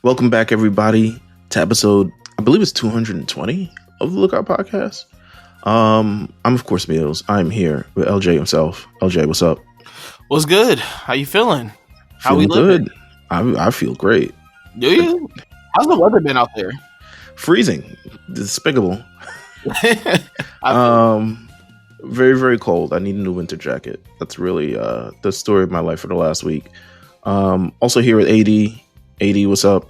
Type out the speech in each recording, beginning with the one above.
Welcome back, everybody, to episode, I believe it's 220 of the Lookout Podcast. I'm, of course, Meelz. I'm here with LJ himself. LJ, what's up? What's good? How you feeling? How Feeling we living? good. I feel great. Do you? How's the weather been out there? Freezing. Despicable. Very, very cold. I need a new winter jacket. That's really the story of my life for the last week. Also here with AD. AD, what's up?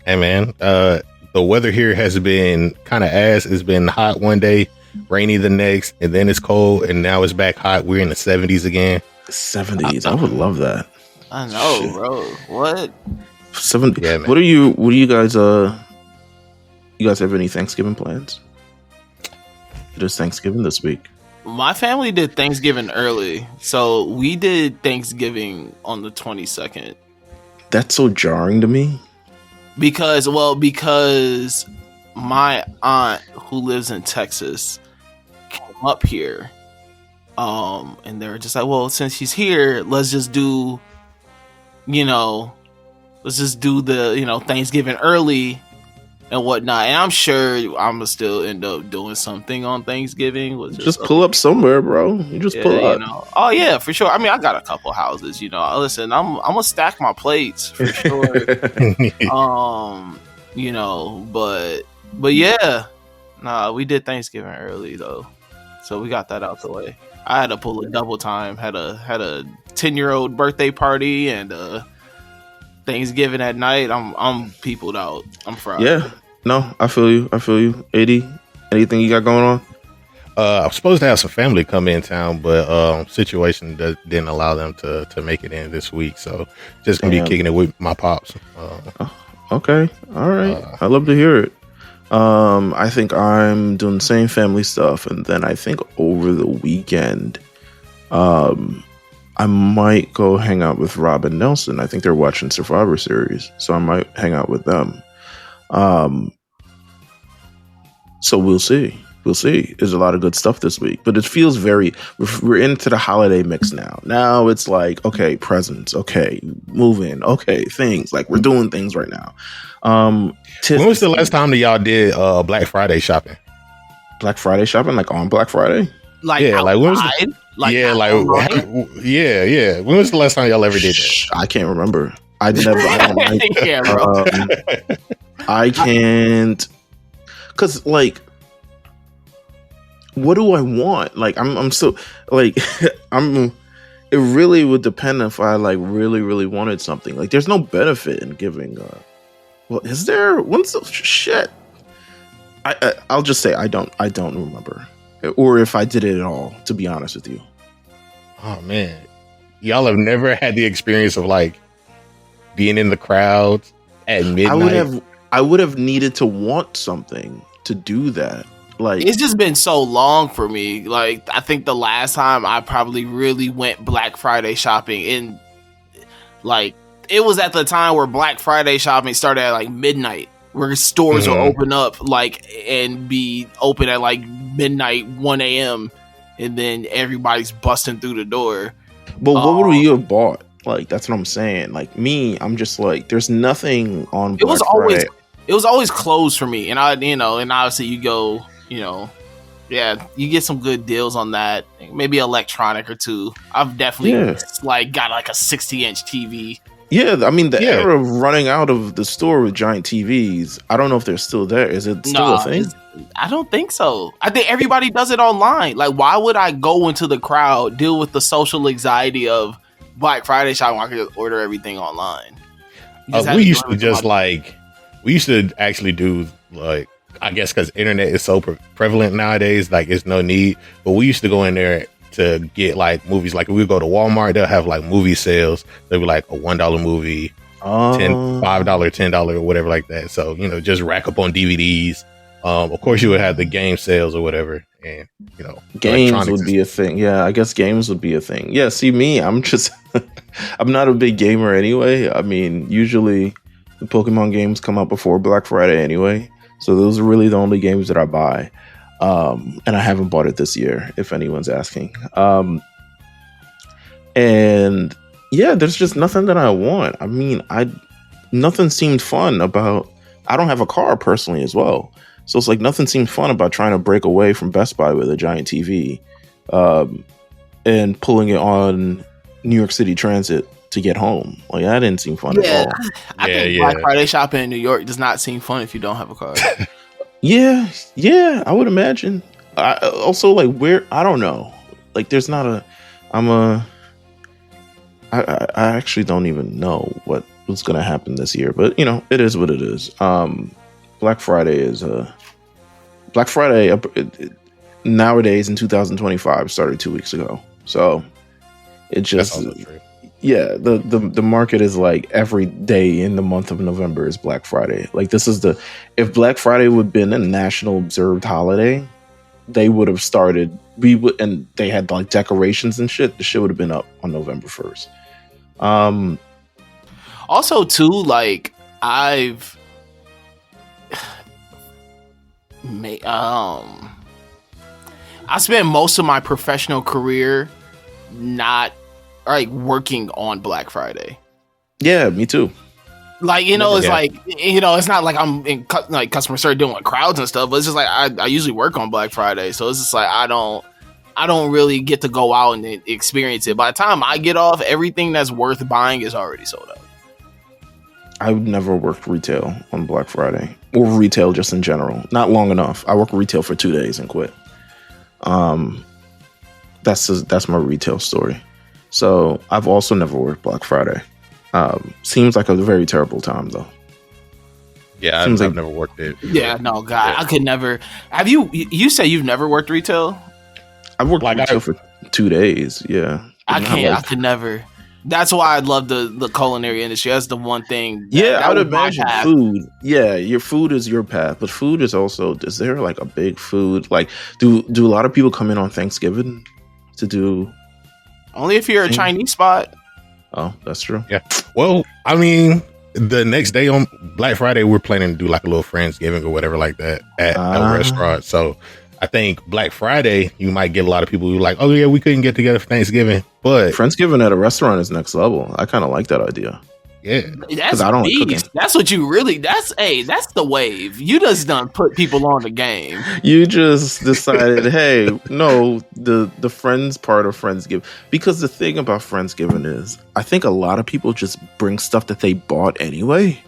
Hey man, the weather here has been kind of ass. It's been hot one day, rainy the next, and then it's cold, and now it's back hot. We're in the 70s again. 70s. I would love that. I know, Shit. bro. What? 70. Yeah, man. What do you guys you guys have any Thanksgiving plans? It is Thanksgiving this week. My family did Thanksgiving early, so we did Thanksgiving on the 22nd. That's so jarring to me. Because my aunt who lives in Texas came up here, and they were just like, well, since she's here, let's just do the Thanksgiving early and whatnot. And I'm sure I'm gonna still end up doing something on Thanksgiving. Just pull up somewhere, bro. You just pull up. Oh yeah, for sure. I mean, I got a couple houses. Listen, I'm gonna stack my plates for sure. But yeah, nah, we did Thanksgiving early though, so we got that out the way. I had to pull a double time. Had a 10-year-old birthday party and Thanksgiving at night. I'm peopled out. I'm fried. Yeah. No, I feel you. AD, anything you got going on? I was supposed to have some family come in town, but situation didn't allow them to make it in this week. So just gonna be kicking it with my pops. Okay. All right. I love to hear it. I think I'm doing the same family stuff, and then I think over the weekend, I might go hang out with Rob and Nelson. I think they're watching Survivor Series, so I might hang out with them. So we'll see. There's a lot of good stuff this week, but it feels we're into the holiday mix now. Now it's like, okay, presents, okay, move in, okay, things like we're doing things right now. When was the last time that y'all did Black Friday shopping? Black Friday shopping, like on Black Friday? Like yeah, outside? When was When was the last time y'all ever did that? I can't remember. I don't like, yeah, bro. I can't, cause like, what do I want? Like, I'm so like, it really would depend if I like really wanted something. Like, there's no benefit in giving. Well, is there? When's the shit? I'll just say I don't remember, or if I did it at all. To be honest with you. Oh man, y'all have never had the experience of like being in the crowd at midnight. I would have needed to want something to do that. Like, it's just been so long for me. Like, I think the last time I probably really went Black Friday shopping, and like it was at the time where Black Friday shopping started at like midnight, where stores will open up like and be open at like midnight, 1 a.m. and then everybody's busting through the door. But what would you have bought? Like, that's what I'm saying. Like me, I'm just like, there's nothing on Black Friday. It was always closed for me, and and obviously you go, you get some good deals on that. Maybe electronic or two. I've definitely got like a 60-inch TV. Yeah, I mean the era of running out of the store with giant TVs. I don't know if they're still there. Is it still a thing? I don't think so. I think everybody does it online. Like, why would I go into the crowd, deal with the social anxiety of Black Friday shopping? I could just order everything online. We used to actually do, like, I guess because internet is so prevalent nowadays, like it's no need. But we used to go in there to get like movies. Like, we go to Walmart, they'll have like movie sales. They'll be like a $1 movie, $5, $10 or whatever like that. So, just rack up on DVDs. Of course, you would have the game sales or whatever, and games would be a thing. Yeah, I guess games would be a thing. Yeah, see me, I'm just I'm not a big gamer anyway. I mean, usually the Pokemon games come out before Black Friday anyway, so those are really the only games that I buy. And I haven't bought it this year, if anyone's asking. And yeah, there's just nothing that I want. I mean, nothing seemed fun about. I don't have a car personally as well, so it's like nothing seemed fun about trying to break away from Best Buy with a giant TV, and pulling it on New York City Transit to get home. Like that didn't seem fun at all. I think Black Friday shopping in New York does not seem fun if you don't have a car. Yeah, I would imagine. Also, like where I don't know. Like there's not a. I actually don't even know what's going to happen this year, but you know, it is what it is. Black Friday is Black Friday nowadays in 2025 started 2 weeks ago. So it just, the market is like every day in the month of November is Black Friday. Like this is if Black Friday would have been a national observed holiday, they would have started, and they had like decorations and shit. The shit would have been up on November 1st. Also, too, like I spent most of my professional career not like working on Black Friday. Yeah, me too. Like, you know, it's like, you know, it's not like I'm in like customer service doing like crowds and stuff, but it's just like I usually work on Black Friday, so it's just like I don't really get to go out and experience it. By the time I get off, everything that's worth buying is already sold out. I've never worked retail on Black Friday, or retail just in general. Not long enough. I worked retail for 2 days and quit. That's my retail story. So I've also never worked Black Friday. Seems like a very terrible time though. Yeah, I've never worked it. Yeah, no, God, I could never. Have you? You say you've never worked retail? I've worked retail for 2 days. Yeah, I can't. I could never. That's why I love the culinary industry. That's the one thing. I would imagine food. Yeah, your food is your path, but food is also. Is there like a big food? Like, do a lot of people come in on Thanksgiving to do? Only if you're a Chinese spot. Oh, that's true. Yeah. Well, I mean, the next day on Black Friday, we're planning to do like a little Friendsgiving or whatever like that at a restaurant. So I think Black Friday, you might get a lot of people who are like, oh yeah, we couldn't get together for Thanksgiving, but Friendsgiving at a restaurant is next level. I kind of like that idea. Yeah, that's I don't like cooking. That's what you really. That's the wave. You just done put people on the game. You just decided, hey, no, the friends part of Friendsgiving, because the thing about Friendsgiving is, I think a lot of people just bring stuff that they bought anyway.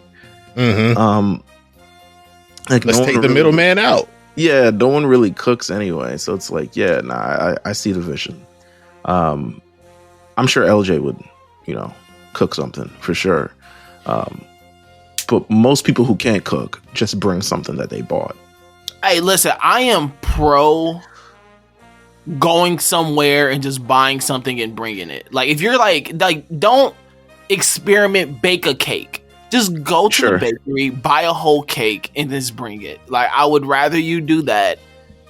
Mm-hmm. Like let's take the middleman out. Yeah, no one really cooks anyway, so it's like, yeah, nah, I see the vision. I'm sure LJ would, cook something for sure. But most people who can't cook just bring something that they bought. Hey, listen, I am pro going somewhere and just buying something and bringing it. Like, if you're like don't experiment, bake a cake. Just go to the bakery, buy a whole cake, and just bring it. Like, I would rather you do that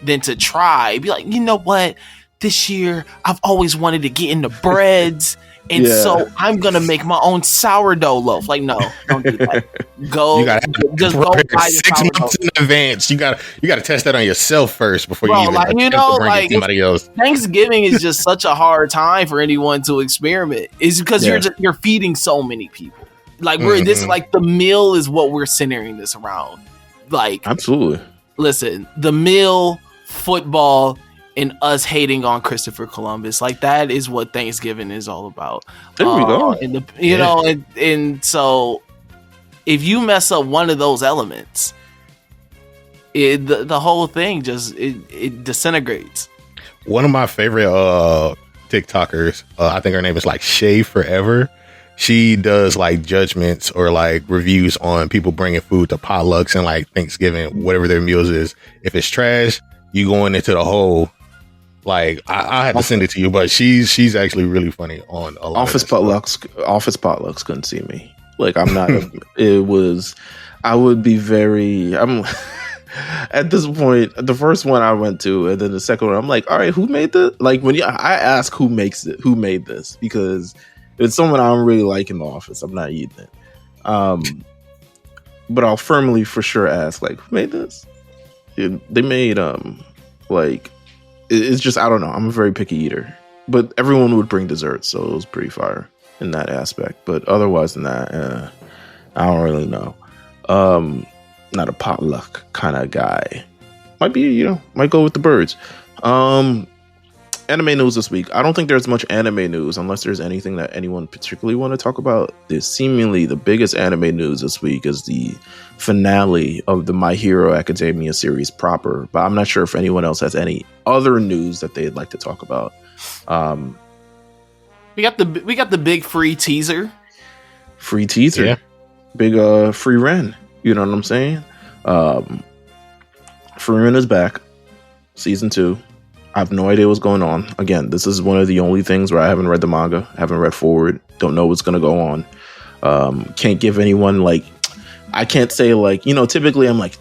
than to try. Be like, you know what? This year, I've always wanted to get into breads. And so I'm gonna make my own sourdough loaf. Like, no, don't do that. Go, you gotta just go buy 6 months in advance. You gotta test that on yourself first before you even bring it to somebody else. Thanksgiving is just such a hard time for anyone to experiment. It's because you're feeding so many people. Like this is like the meal is what we're centering this around. Like, absolutely. Listen, the meal, football, and us hating on Christopher Columbus, like that is what Thanksgiving is all about. There we go. And and so if you mess up one of those elements, the whole thing just it disintegrates. One of my favorite TikTokers, I think her name is like Shave Forever. She does like judgments or like reviews on people bringing food to potlucks and like Thanksgiving, whatever their meals is. If it's trash, you going into the hole. Like, I had to send it to you, but she's actually really funny on a lot Office potlucks couldn't see me. Like, I'm not. I would be very. I'm at this point. The first one I went to, and then the second one, I'm like, all right, who made this? Like, I ask who makes it, who made this, because if it's someone I don't really like in the office, I'm not eating it. But I'll firmly for sure ask, like, who made this? They made like. It's just, I don't know. I'm a very picky eater, but everyone would bring desserts, so it was pretty fire in that aspect. But otherwise than that, I don't really know. Not a potluck kind of guy. Might be, might go with the birds. Anime news this week. I don't think there's much anime news unless there's anything that anyone particularly want to talk about. Seemingly the biggest anime news this week is the finale of the My Hero Academia series proper, but I'm not sure if anyone else has any other news that they'd like to talk about. We got the big free teaser. Yeah. Big free Ren. You know what I'm saying? Free Ren is back. Season 2. I have no idea what's going on. Again, this is one of the only things where I haven't read the manga, haven't read forward, don't know what's going to go on. Can't give anyone I can't say typically I'm like,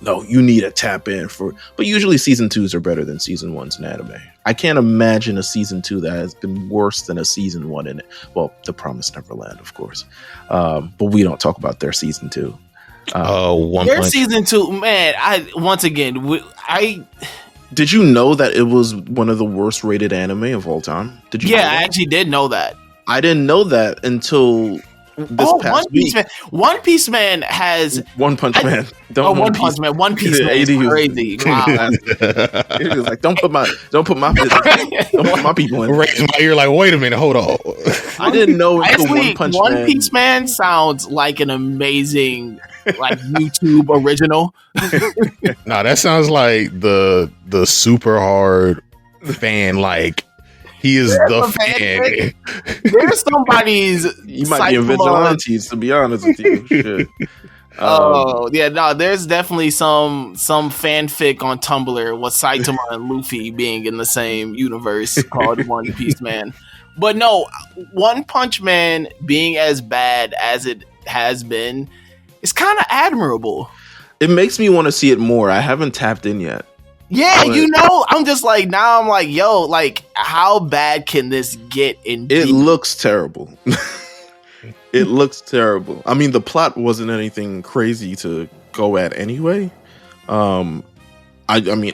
no, you need to tap in but usually season 2s are better than season 1s in anime. I can't imagine a season 2 that has been worse than a season 1 in it. Well, The Promised Neverland, of course. But we don't talk about their season 2. Their season 2, man, Did you know that it was one of the worst rated anime of all time? Did you? Yeah, I actually did know that. I didn't know that until this past week. One Piece Man has One Punch Man. One Piece Man is crazy. Wow. He was like, don't put my people in. Raise my ear like, wait a minute, hold on. I didn't know until One Piece Man sounds like an amazing YouTube original. Nah, that sounds like the super hard fan. He is the fan. There's somebody's. You might be in Vigilantes, to be honest with you. Shit. There's definitely some fanfic on Tumblr with Saitama and Luffy being in the same universe called One Piece Man. But no, One Punch Man being as bad as it has been is kind of admirable. It makes me want to see it more. I haven't tapped in yet. Yeah, I'm just how bad can this get? It looks terrible. It looks terrible. I mean, the plot wasn't anything crazy to go at anyway. I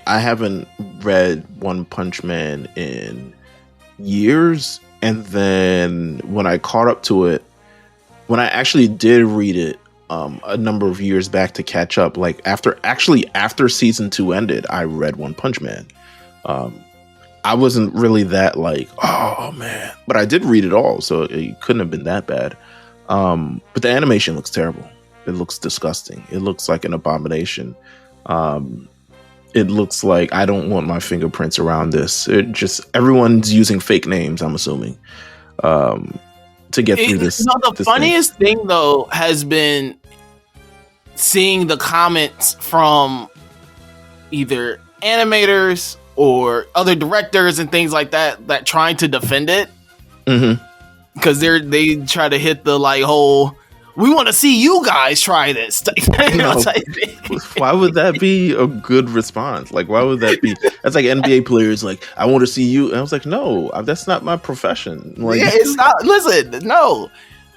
haven't read One Punch Man in years, and then when I caught up to it, when I actually did read it a number of years back to catch up, after season 2 ended, I read One Punch Man. I wasn't really that oh man, but I did read it all, so it couldn't have been that bad. But the animation looks terrible. It looks disgusting. It looks like an abomination. It looks like I don't want my fingerprints around this. Everyone's using fake names, I'm assuming, to get through this. The funniest thing though has been seeing the comments from either animators or other directors and things like that trying to defend it. Mm-hmm. Because they try to hit the whole, we want to see you guys try this. Why would that be a good response? Why would that be? That's like NBA players I want to see you. And I was like, no, that's not my profession. It's not. Listen, no.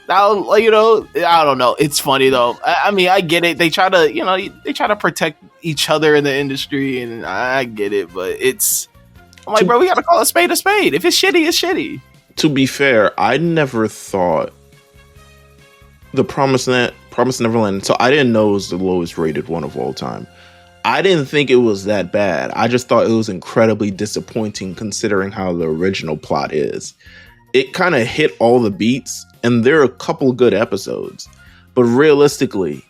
Now, I don't know. It's funny though. I mean, I get it. They try to protect each other in the industry, and I get it. But I'm like, bro, we got to call a spade a spade. If it's shitty, it's shitty. To be fair, I never thought The Promised Neverland. So I didn't know it was the lowest rated one of all time. I didn't think it was that bad. I just thought it was incredibly disappointing considering how the original plot is. It kind of hit all the beats, and there are a couple good episodes. But realistically,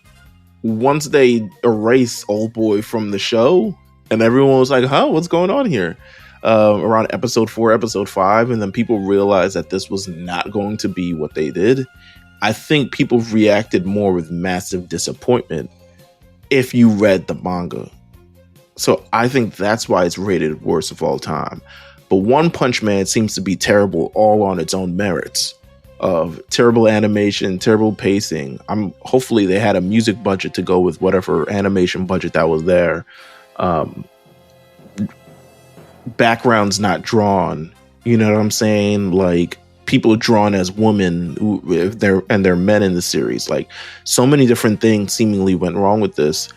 once they erase Old Boy from the show, and everyone was like, huh, what's going on here? Around episode 4, episode 5, and then people realized that this was not going to be what they did. I think people reacted more with massive disappointment if you read the manga. So I think that's why it's rated worst of all time. But One Punch Man seems to be terrible all on its own merits of terrible animation, terrible pacing. Hopefully they had a music budget to go with whatever animation budget that was there. Backgrounds not drawn, you know what I'm saying? People drawn as women and they're men in the series. So many different things seemingly went wrong with this.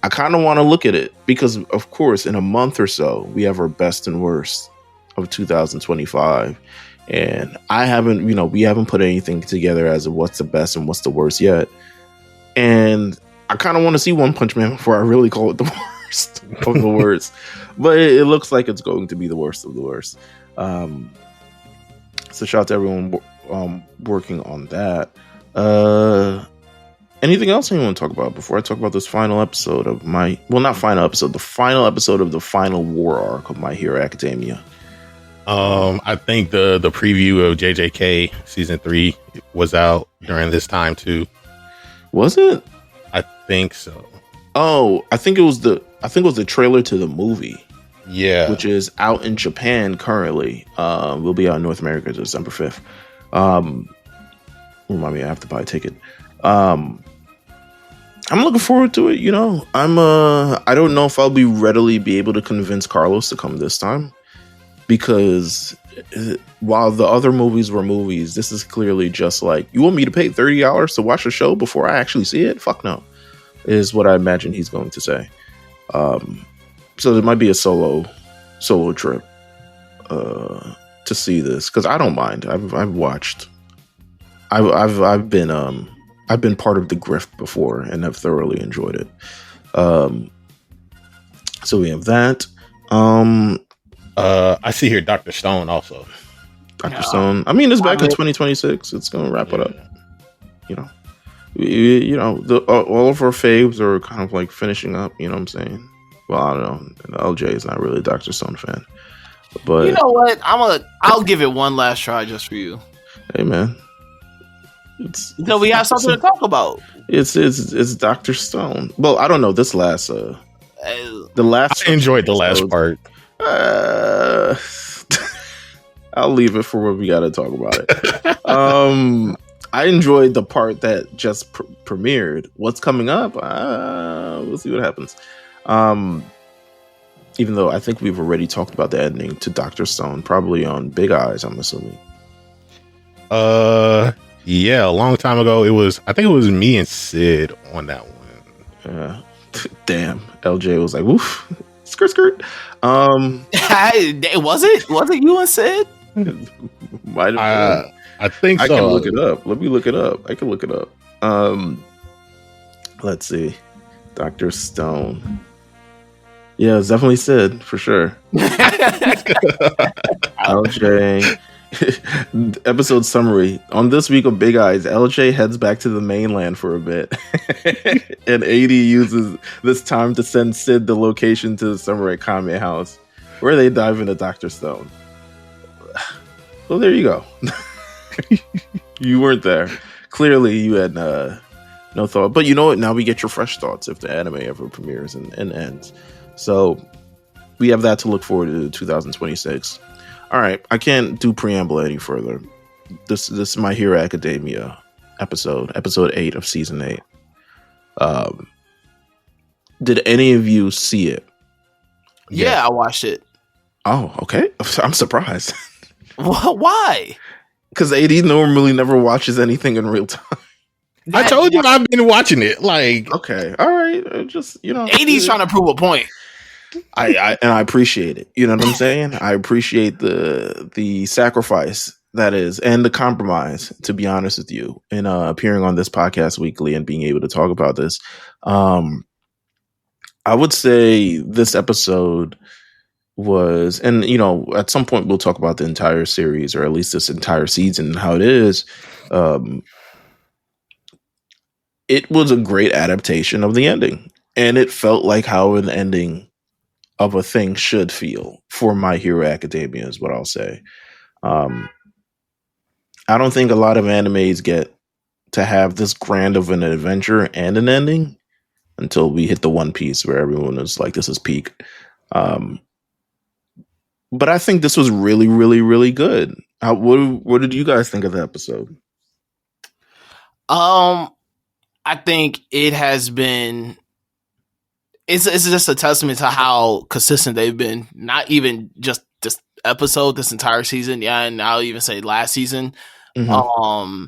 I kind of want to look at it because, of course, in a month or so we have our best and worst of 2025, And I haven't, we haven't put anything together as of what's the best and what's the worst yet. And I kind of want to see One Punch Man before I really call it the worst of the worst. But it looks like it's going to be the worst of the worst. So shout out to everyone working on that. Anything else anyone want to talk about before I talk about this final episode of the final episode of the final war arc of My Hero Academia? I think the preview of JJK season 3 was out during this time too. Was it? I think so. Oh, I think it was the trailer to the movie. Yeah, which is out in Japan currently. Will be out in North America December 5th. Remind me, I have to buy a ticket. I'm looking forward to it. I don't know if I'll readily be able to convince Carlos to come this time, because while the other movies were movies, this is clearly just like, you want me to pay $30 to watch a show before I actually see it? Fuck no, is what I imagine he's going to say. So there might be a solo trip to see this, because I don't mind. I've watched. I've been part of the grift before and have thoroughly enjoyed it. So we have that. I see here Dr. Stone also. Dr. Stone. I mean, it's back in 2026. It's gonna wrap it up. All of our faves are kind of like finishing up. You know what I'm saying? Well, I don't know. LJ is not really a Dr. Stone fan, but you know what? I'll give it one last try just for you. Hey, man. We have something to talk about. It's Dr. Stone. Well, I don't know. This last I enjoyed the last part. I'll leave it for when we got to talk about it. I enjoyed the part that just premiered. What's coming up? We'll see what happens. Even though I think we've already talked about the ending to Dr. Stone, probably on Big Eyes, I'm assuming. Yeah, a long time ago. I think it was me and Sid on that one. Yeah. Damn. LJ was like, woof. Skirt. Was it you and Sid? Might have been. I think so. I can look it up. Let me look it up. I can look it up. Let's see. Dr. Stone. Yeah, it's definitely Sid, for sure. LJ. Episode summary. On this week of Big Eyes, LJ heads back to the mainland for a bit. And AD uses this time to send Sid the location to the Samurai Kame house, where they dive into Dr. Stone. Well, there you go. You weren't there. Clearly, you had no thought. But you know what? Now we get your fresh thoughts if the anime ever premieres and ends. So we have that to look forward to 2026. All right, I can't do preamble any further. This is My Hero Academia episode 8 of season 8. Did any of you see it? Yeah, I watched it. Oh, okay. I'm surprised. Why? Because AD normally never watches anything in real time. I told you I've been watching it. Like, okay, all right. Just AD's trying to prove a point. I appreciate it. You know what I'm saying? I appreciate the sacrifice that is, and the compromise, to be honest with you, in appearing on this podcast weekly and being able to talk about this. I would say this episode was, and at some point we'll talk about the entire series, or at least this entire season and how it is. It was a great adaptation of the ending, and it felt like how an ending of a thing should feel for My Hero Academia, is what I'll say. I don't think a lot of animes get to have this grand of an adventure and an ending until we hit the One Piece, where everyone is like, this is peak. But I think this was really, really, really good. What did you guys think of the episode? I think it has been. It's just a testament to how consistent they've been. Not even just this episode, this entire season. Yeah, and I'll even say last season. Mm-hmm.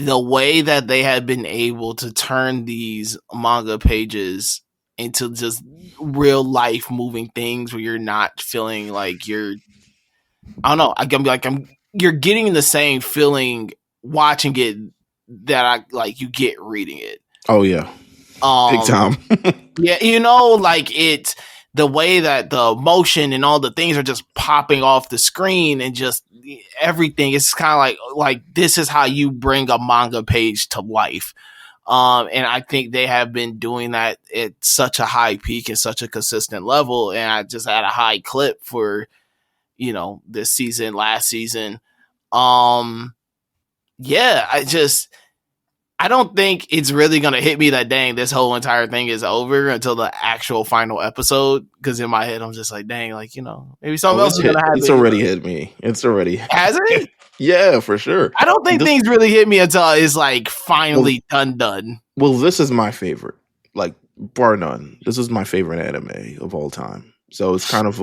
The way that they have been able to turn these manga pages into just real life moving things, where you're not feeling like you're I don't know. You're getting the same feeling watching it that you get reading it. Oh yeah, big time. Yeah, the way that the motion and all the things are just popping off the screen and just everything. It's kind of like this is how you bring a manga page to life. And I think they have been doing that at such a high peak and such a consistent level. And I just had a high clip for, this season, last season. Yeah, I don't think it's really going to hit me that dang, this whole entire thing is over until the actual final episode. Because in my head, I'm just like, dang, maybe something else is going to happen. It's already hit me. Has it? Yeah, for sure. I don't think things really hit me until it's finally done. Well, this is my favorite, bar none. This is my favorite anime of all time. So it's kind of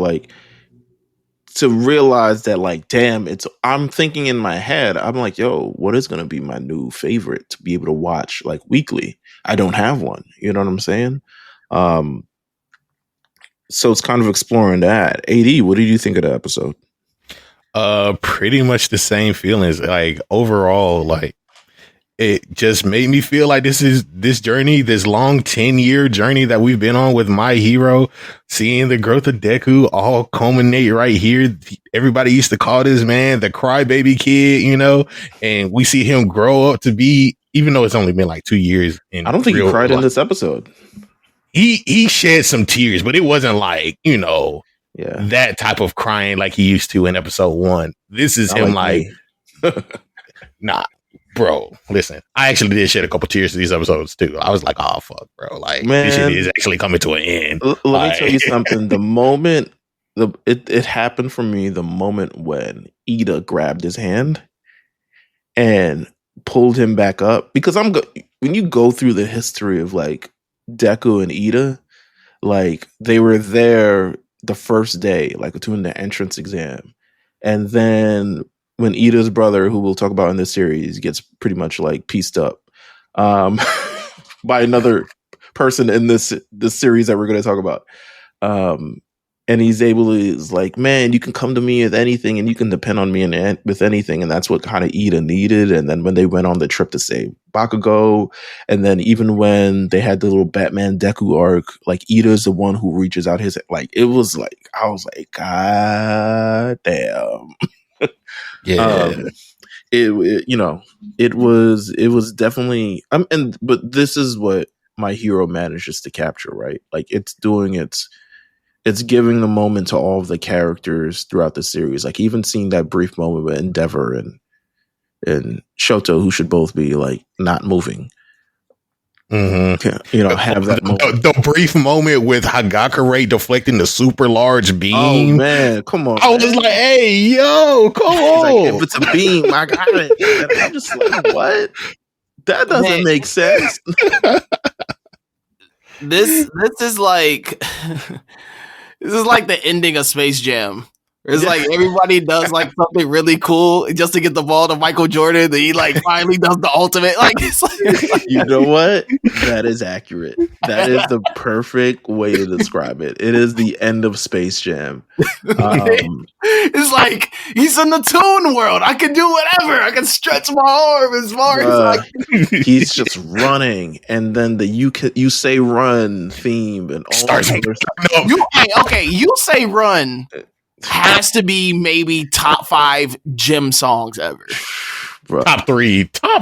to realize that damn, I'm thinking in my head, I'm like, yo, what is going to be my new favorite to be able to watch weekly? I don't have one. You know what I'm saying? So it's kind of exploring that. AD, what did you think of the episode? Pretty much the same feelings. Overall, it just made me feel like this journey, this long 10-year journey that we've been on with My Hero, seeing the growth of Deku all culminate right here. Everybody used to call this man the crybaby kid, and we see him grow up to be, even though it's only been 2 years. I don't think he cried in this episode. He shed some tears, but it wasn't that type of crying like he used to in episode 1. This is him nah. Bro, listen, I actually did shed a couple tears to these episodes too. I was like, oh, fuck, bro. Man, this shit is actually coming to an end. Let me tell you something. The moment it happened for me, the moment when Ida grabbed his hand and pulled him back up, because when you go through the history of Deku and Ida, they were there the first day, doing the entrance exam. And then when Ida's brother, who we'll talk about in this series, gets pretty much pieced up by another person in this series that we're going to talk about. And he's able to, is man, you can come to me with anything and you can depend on me with anything. And that's what kind of Ida needed. And then when they went on the trip to save Bakugo, and then even when they had the little Batman Deku arc, Ida's the one who reaches out his, it was I was God damn. Yeah. It was definitely, but this is what My Hero manages to capture, right? It's giving the moment to all of the characters throughout the series. Even seeing that brief moment with Endeavor and Shoto, who should both be not moving. Mm-hmm. Have that moment. The brief moment with Hagakure deflecting the super large beam. Oh man, come on! I was just hey, yo, come on! If it's a beam, I got it. And I'm just what? That doesn't make sense. This is this is the ending of Space Jam. It's everybody does something really cool just to get the ball to Michael Jordan. Then he finally does the ultimate. You know what? That is accurate. That is the perfect way to describe it. It is the end of Space Jam. It's he's in the Toon world. I can do whatever. I can stretch my arm as far as he's just running, and then the you say run theme and all starts. You say run has to be maybe top 5 gym songs ever. Bro. Top three, bro.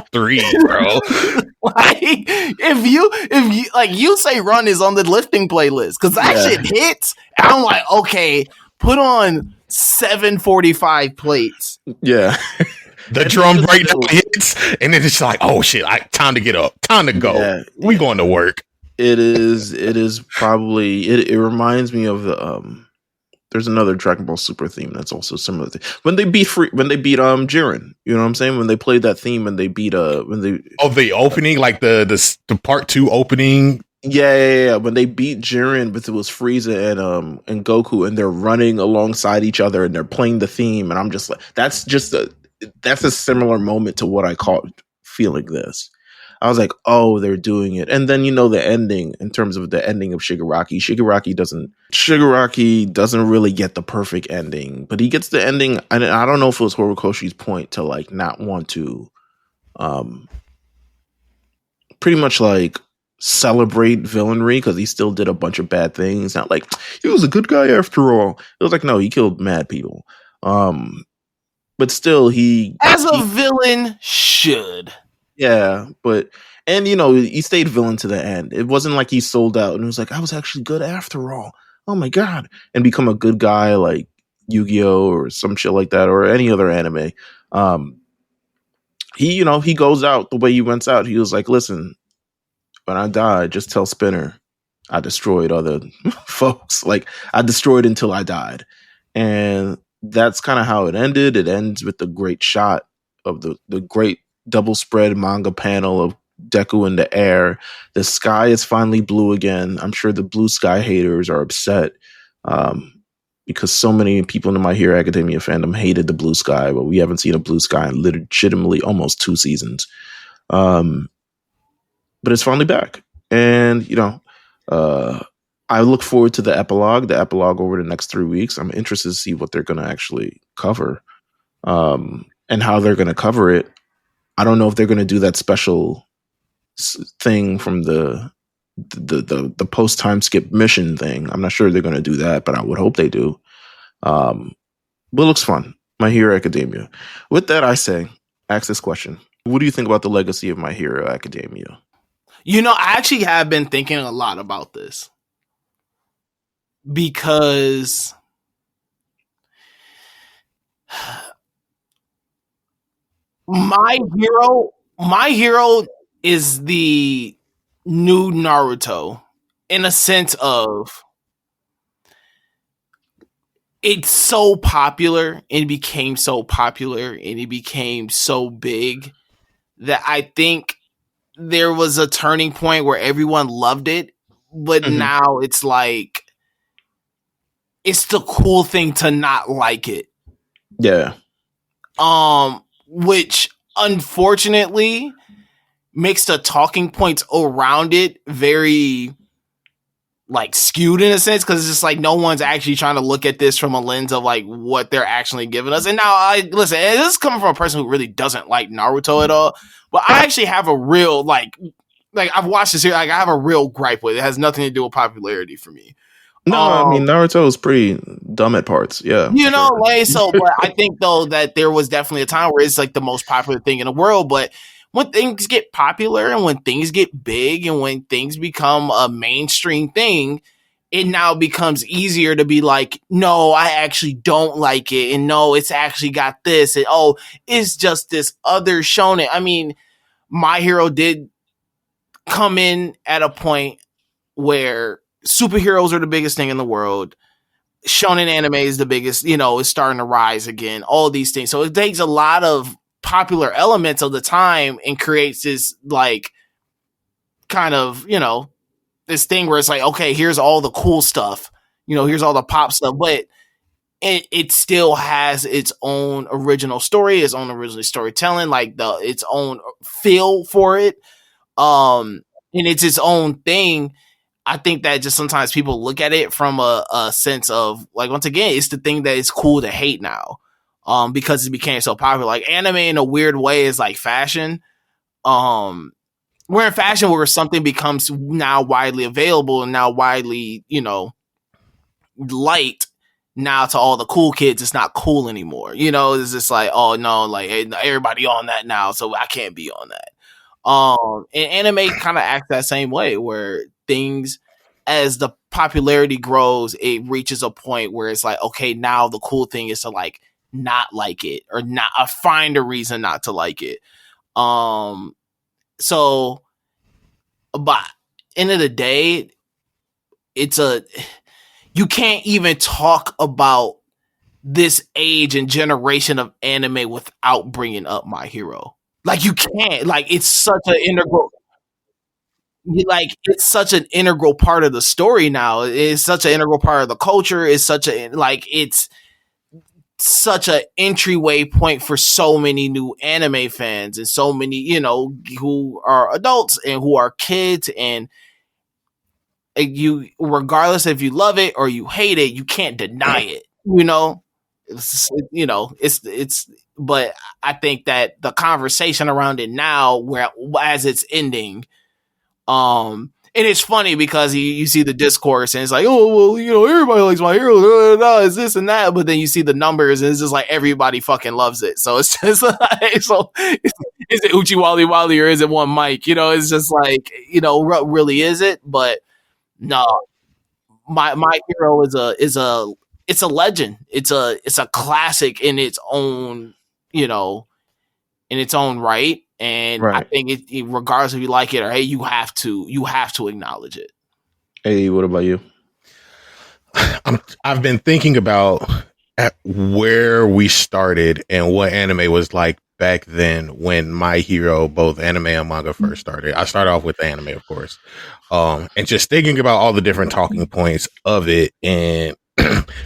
if you say run is on the lifting playlist, because that shit hits, and I'm okay, put on 745 plates. Yeah. The drum breakdown hits, and then it's oh shit, time to get up, time to go. Yeah, we going to work. It is probably it reminds me of the there's another Dragon Ball Super theme that's also similar. When they beat Jiren, you know what I'm saying? When they played that theme and they beat the opening, the part 2 opening. Yeah. When they beat Jiren, but it was Frieza and Goku, and they're running alongside each other and they're playing the theme, and I'm just that's a similar moment to what I caught feeling this. I was like, oh, they're doing it. And then the ending, in terms of the ending of Shigaraki doesn't really get the perfect ending, but he gets the ending. And I don't know if it was Horikoshi's point to like not want to pretty much like celebrate villainry, because he still did a bunch of bad things. Not like he was a good guy after all. It was like, no, he killed mad people. But still, he villain should. Yeah, and he stayed villain to the end. It wasn't like he sold out and it was like, I was actually good after all. Oh my god, and become a good guy like Yu-Gi-Oh or some shit like that, or any other anime. He goes out the way he went out. He was like, listen, when I die, just tell Spinner I destroyed other folks. Like, I destroyed until I died. And that's kind of how it ended. It ends with the great shot of the great double spread manga panel of Deku in the air. The sky is finally blue again. I'm sure the blue sky haters are upset because so many people in My Hero Academia fandom hated the blue sky, but we haven't seen a blue sky in legitimately almost 2 seasons. But it's finally back. And, I look forward to the epilogue over the next 3 weeks. I'm interested to see what they're going to actually cover and how they're going to cover it. I don't know if they're going to do that special thing from the post time skip mission thing. I'm not sure they're going to do that, but I would hope they do. But it looks fun. My Hero Academia. With that, I ask this question. What do you think about the legacy of My Hero Academia? I actually have been thinking a lot about this. Because My Hero is the new Naruto, in a sense of it's so popular and became so popular and it became so big that I think there was a turning point where everyone loved it, but now it's like it's the cool thing to not like it. Yeah. Which unfortunately makes the talking points around it very like skewed in a sense, because it's just like no one's actually trying to look at this from a lens of like what they're actually giving us. And now listen, this is coming from a person who really doesn't like Naruto at all, but I actually have a real like I've watched this here, like I have a real gripe with it. It has nothing to do with popularity for me. No, I mean Naruto is pretty dumb at parts. Yeah, like so. But I think though that there was definitely a time where it's like the most popular thing in the world. But when things get popular and when things get big and when things become a mainstream thing, it now becomes easier to be like, no, I actually don't like it, and no, it's actually got this, and oh, it's just this other shonen. I mean, My Hero did come in at a point where superheroes are the biggest thing in the world. Shonen anime is the biggest, is starting to rise again. All these things. So it takes a lot of popular elements of the time and creates this like kind of, this thing where it's like, okay, here's all the cool stuff. Here's all the pop stuff, but it still has its own original story, its own original storytelling, like its own feel for it. And it's its own thing. I think that just sometimes people look at it from a sense of like, once again, it's the thing that is cool to hate now, because it became so popular. Like anime in a weird way is like fashion. We're in fashion where something becomes now widely available and now widely, liked. Now to all the cool kids, it's not cool anymore. It's just like, oh no, like everybody on that now, so I can't be on that. And anime kind of acts that same way, where things, as the popularity grows, it reaches a point where it's like, okay, now the cool thing is to like not like it, or not find a reason not to like it. So, but end of the day, you can't even talk about this age and generation of anime without bringing up My Hero. Like you can't. Like it's such an integral. Like it's such an integral part of the story now. It's such an integral part of the culture. It's such a like it's such a entryway point for so many new anime fans and so many, you know, who are adults and who are kids, and you, regardless if you love it or you hate it, you can't deny it, you know. You know, it's but I think that the conversation around it now, where as it's ending, and it's funny because you see the discourse and it's like, oh well, you know, everybody likes My Hero, it's this and that, but then you see the numbers and it's just like everybody fucking loves it. So it's just like, so is it Uchi Wally Wally or is it one Mike? You know, it's just like, you know, what really is it? But no, my Hero is a it's a legend. It's a classic in its own, you know, in its own right. And I think it, regardless if you like it or hey, you have to acknowledge it. Hey, what about you? I've been thinking about where we started and what anime was like back then when My Hero, both anime and manga, first started. I started off with the anime, of course, and just thinking about all the different talking points of it, and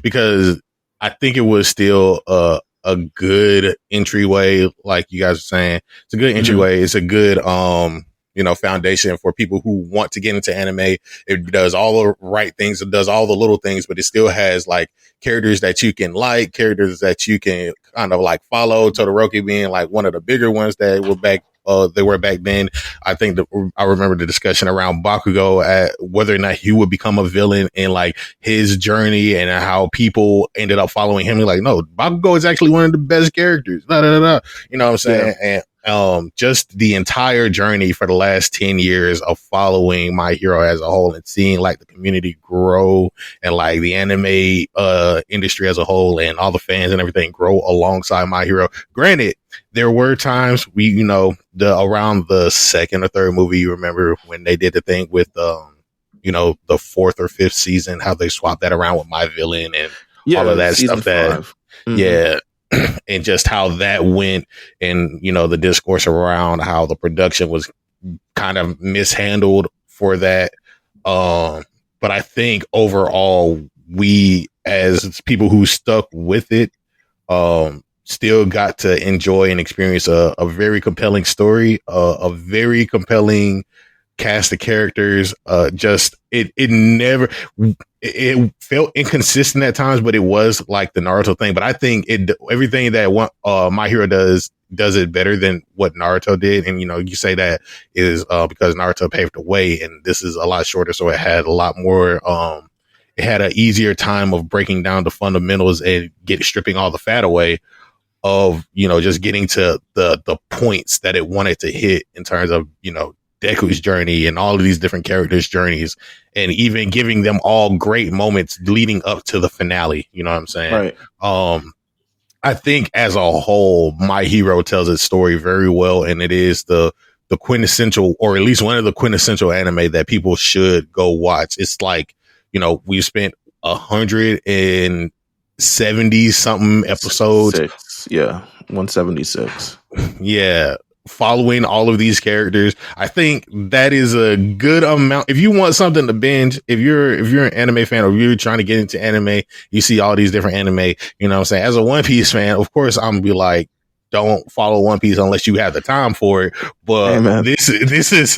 because I think it was still a good entryway, like you guys are saying. It's a good entryway. It's a good you know, foundation for people who want to get into anime. It does all the right things. It does all the little things, but it still has like characters that you can like, characters that you can kind of like follow. Todoroki being like one of the bigger ones that were back. They were back then. I think I remember the discussion around Bakugo at whether or not he would become a villain and like his journey and how people ended up following him. Like, no, Bakugo is actually one of the best characters. You know what I'm saying? Yeah. And just the entire journey for the last 10 years of following My Hero as a whole and seeing like the community grow and like the anime industry as a whole and all the fans and everything grow alongside My Hero. Granted, there were times you know, around the second or third movie, you remember when they did the thing with, you know, the fourth or fifth season, how they swapped that around with My Villain and all of that stuff. Yeah. And just how that went and, you know, the discourse around how the production was kind of mishandled for that. But I think overall, we as people who stuck with it, still got to enjoy and experience a very compelling story, a very compelling cast of characters. Just it felt inconsistent at times, but it was like the Naruto thing. But I think everything that My Hero does it better than what Naruto did. And you know, you say that is because Naruto paved the way, and this is a lot shorter, so it had a lot more. It had an easier time of breaking down the fundamentals and stripping all the fat away of, you know, just getting to the points that it wanted to hit in terms of, you know, Deku's journey and all of these different characters' journeys, and even giving them all great moments leading up to the finale. You know what I'm saying? Right. I think as a whole, My Hero tells its story very well, and it is the quintessential, or at least one of the quintessential anime that people should go watch. It's like, you know, we've spent 170 something episodes. 176. Yeah. Following all of these characters. I think that is a good amount. If you want something to binge, if you're an anime fan or you're trying to get into anime, you see all these different anime, you know what I'm saying? As a One Piece fan, of course, I'm gonna be like, don't follow One Piece unless you have the time for it. But this is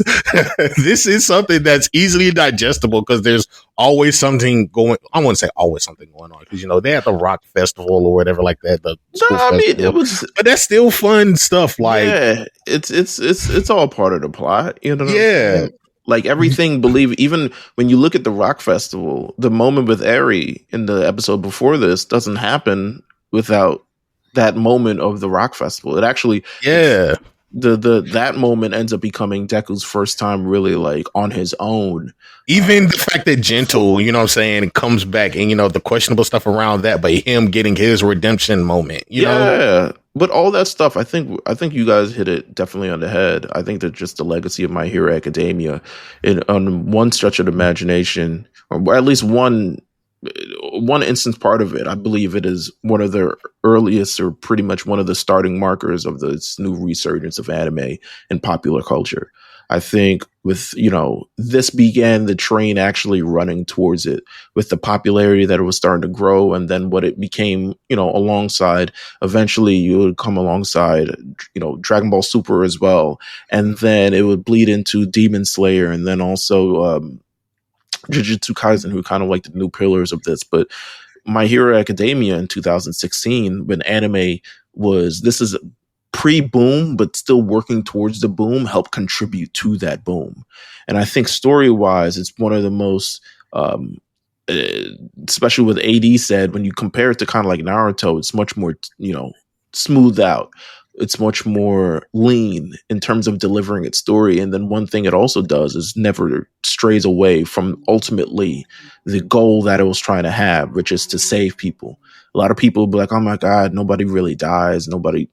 this is something that's easily digestible because there's always something going. I wouldn't say always something going on because, you know, they had the rock festival or whatever like that. It was, but that's still fun stuff. Like, yeah, it's all part of the plot, you know. Yeah. Like everything, even when you look at the rock festival, the moment with Eri in the episode before this doesn't happen without that moment of the rock festival. It actually, that moment ends up becoming Deku's first time really like on his own. Even the fact that Gentle, you know what I'm saying, comes back and, you know, the questionable stuff around that, but him getting his redemption moment, you know? But all that stuff, I think you guys hit it definitely on the head. I think that just the legacy of My Hero Academia on one stretch of the imagination, or at least one one instance part of it, I believe it is one of the earliest or pretty much one of the starting markers of this new resurgence of anime in popular culture. I think with, this began the train actually running towards it with the popularity that it was starting to grow. And then what it became, alongside, eventually you would come alongside, Dragon Ball Super as well. And then it would bleed into Demon Slayer and then also, Jujutsu Kaisen, who kind of like the new pillars of this. But My Hero Academia in 2016, when anime this is pre-boom, but still working towards the boom, helped contribute to that boom. And I think story-wise, it's one of the most, especially with AD said, when you compare it to kind of like Naruto, it's much more, smoothed out. It's much more lean in terms of delivering its story. And then one thing it also does is never strays away from ultimately the goal that it was trying to have, which is to save people. A lot of people will be like, oh my God, nobody really dies. Nobody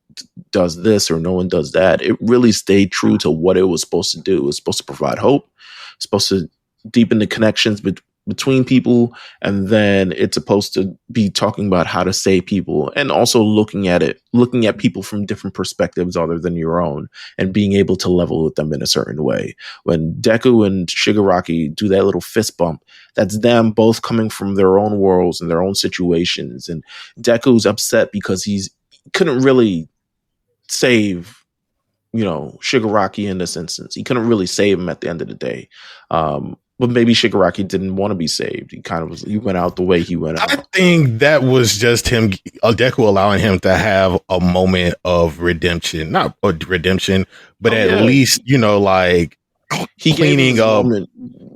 does this or no one does that. It really stayed true to what it was supposed to do. It was supposed to provide hope. It's supposed to deepen the connections between people, and then it's supposed to be talking about how to save people and also looking at people from different perspectives other than your own and being able to level with them in a certain way. When Deku and Shigaraki do that little fist bump, that's them both coming from their own worlds and their own situations, and Deku's upset because he couldn't really save Shigaraki in this instance. He couldn't really save him at the end of the day. But maybe Shigaraki didn't want to be saved. He went out the way he went out. I think that was just him, Deku allowing him to have a moment of redemption. Not a redemption, but at least, like he cleaning up. Moment.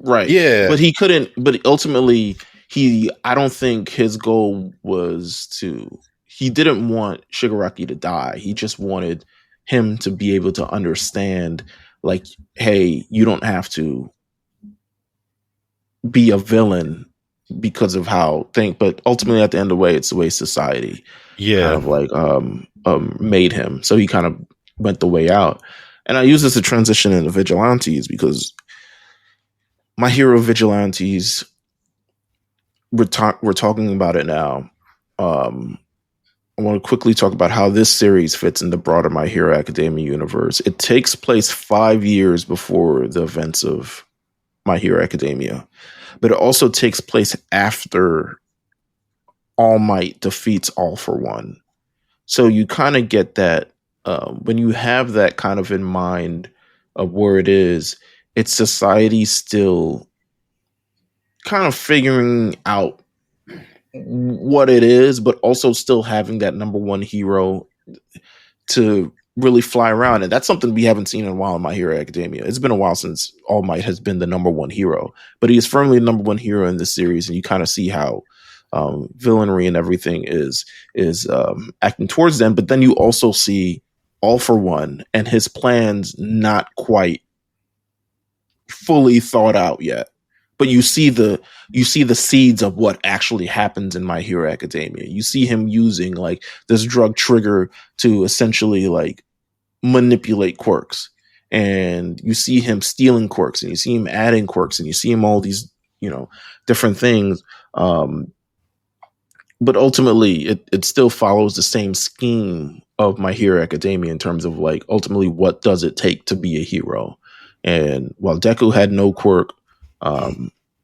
Right. Yeah. But he couldn't, but ultimately I don't think his goal was he didn't want Shigaraki to die. He just wanted him to be able to understand, like, hey, you don't have to be a villain because of but ultimately at the end of the way, it's the way society kind of like made him. So he kind of went the way out. And I use this to transition into Vigilantes because My Hero Vigilantes, we're talking about it now. I want to quickly talk about how this series fits in the broader My Hero Academia universe. It takes place 5 years before the events of My Hero Academia, but it also takes place after All Might defeats All for One. So you kind of get that when you have that kind of in mind of where it is, it's society still kind of figuring out what it is, but also still having that number one hero to really fly around. And that's something we haven't seen in a while in My Hero Academia. It's been a while since All Might has been the number one hero, but he is firmly the number one hero in this series. And you kind of see how villainry and everything is acting towards them. But then you also see All for One and his plans not quite fully thought out yet. But you see the seeds of what actually happens in My Hero Academia. You see him using like this drug trigger to essentially like manipulate quirks, and you see him stealing quirks, and you see him adding quirks, and you see him all these different things. But ultimately, it still follows the same scheme of My Hero Academia in terms of like ultimately what does it take to be a hero. And while Deku had no quirk,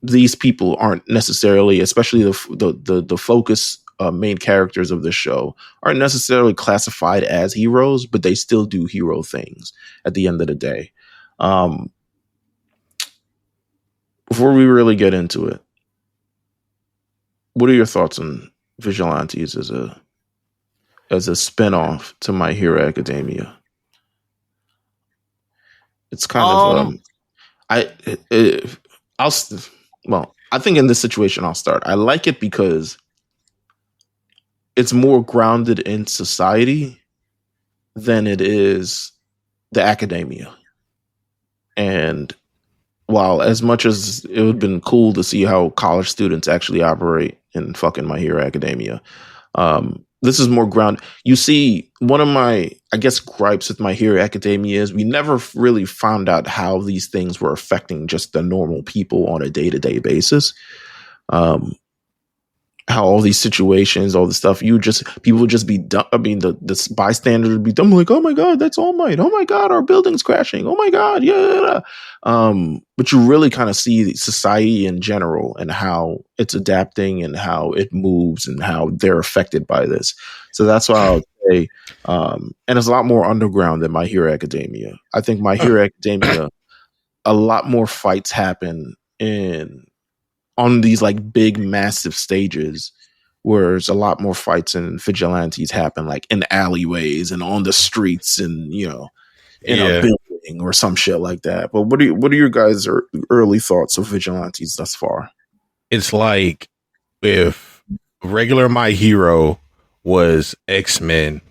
these people aren't necessarily, especially the focus main characters of this show, aren't necessarily classified as heroes, but they still do hero things at the end of the day. Before we really get into it, what are your thoughts on Vigilantes as a spinoff to My Hero Academia? It's kind of I think in this situation I'll start. I like it because it's more grounded in society than it is the academia. And while as much as it would have been cool to see how college students actually operate in fucking My Hero Academia, this is more ground. You see, one of my, I guess, gripes with My Hero Academia is we never really found out how these things were affecting just the normal people on a day-to-day basis. how all these situations, all the stuff, people would just be dumb. I mean, the bystanders would be dumb, like, oh my god, that's All Might. Oh my god, our building's crashing. Oh my god, yeah. But you really kind of see society in general and how it's adapting and how it moves and how they're affected by this. So that's why I would say, and it's a lot more underground than My Hero Academia. I think My Hero Academia, a lot more fights happen on these like big massive stages, whereas a lot more fights and vigilantes happen like in alleyways and on the streets and in a building or some shit like that. But what are your guys' early thoughts of vigilantes thus far? It's like if regular My Hero was X-Men,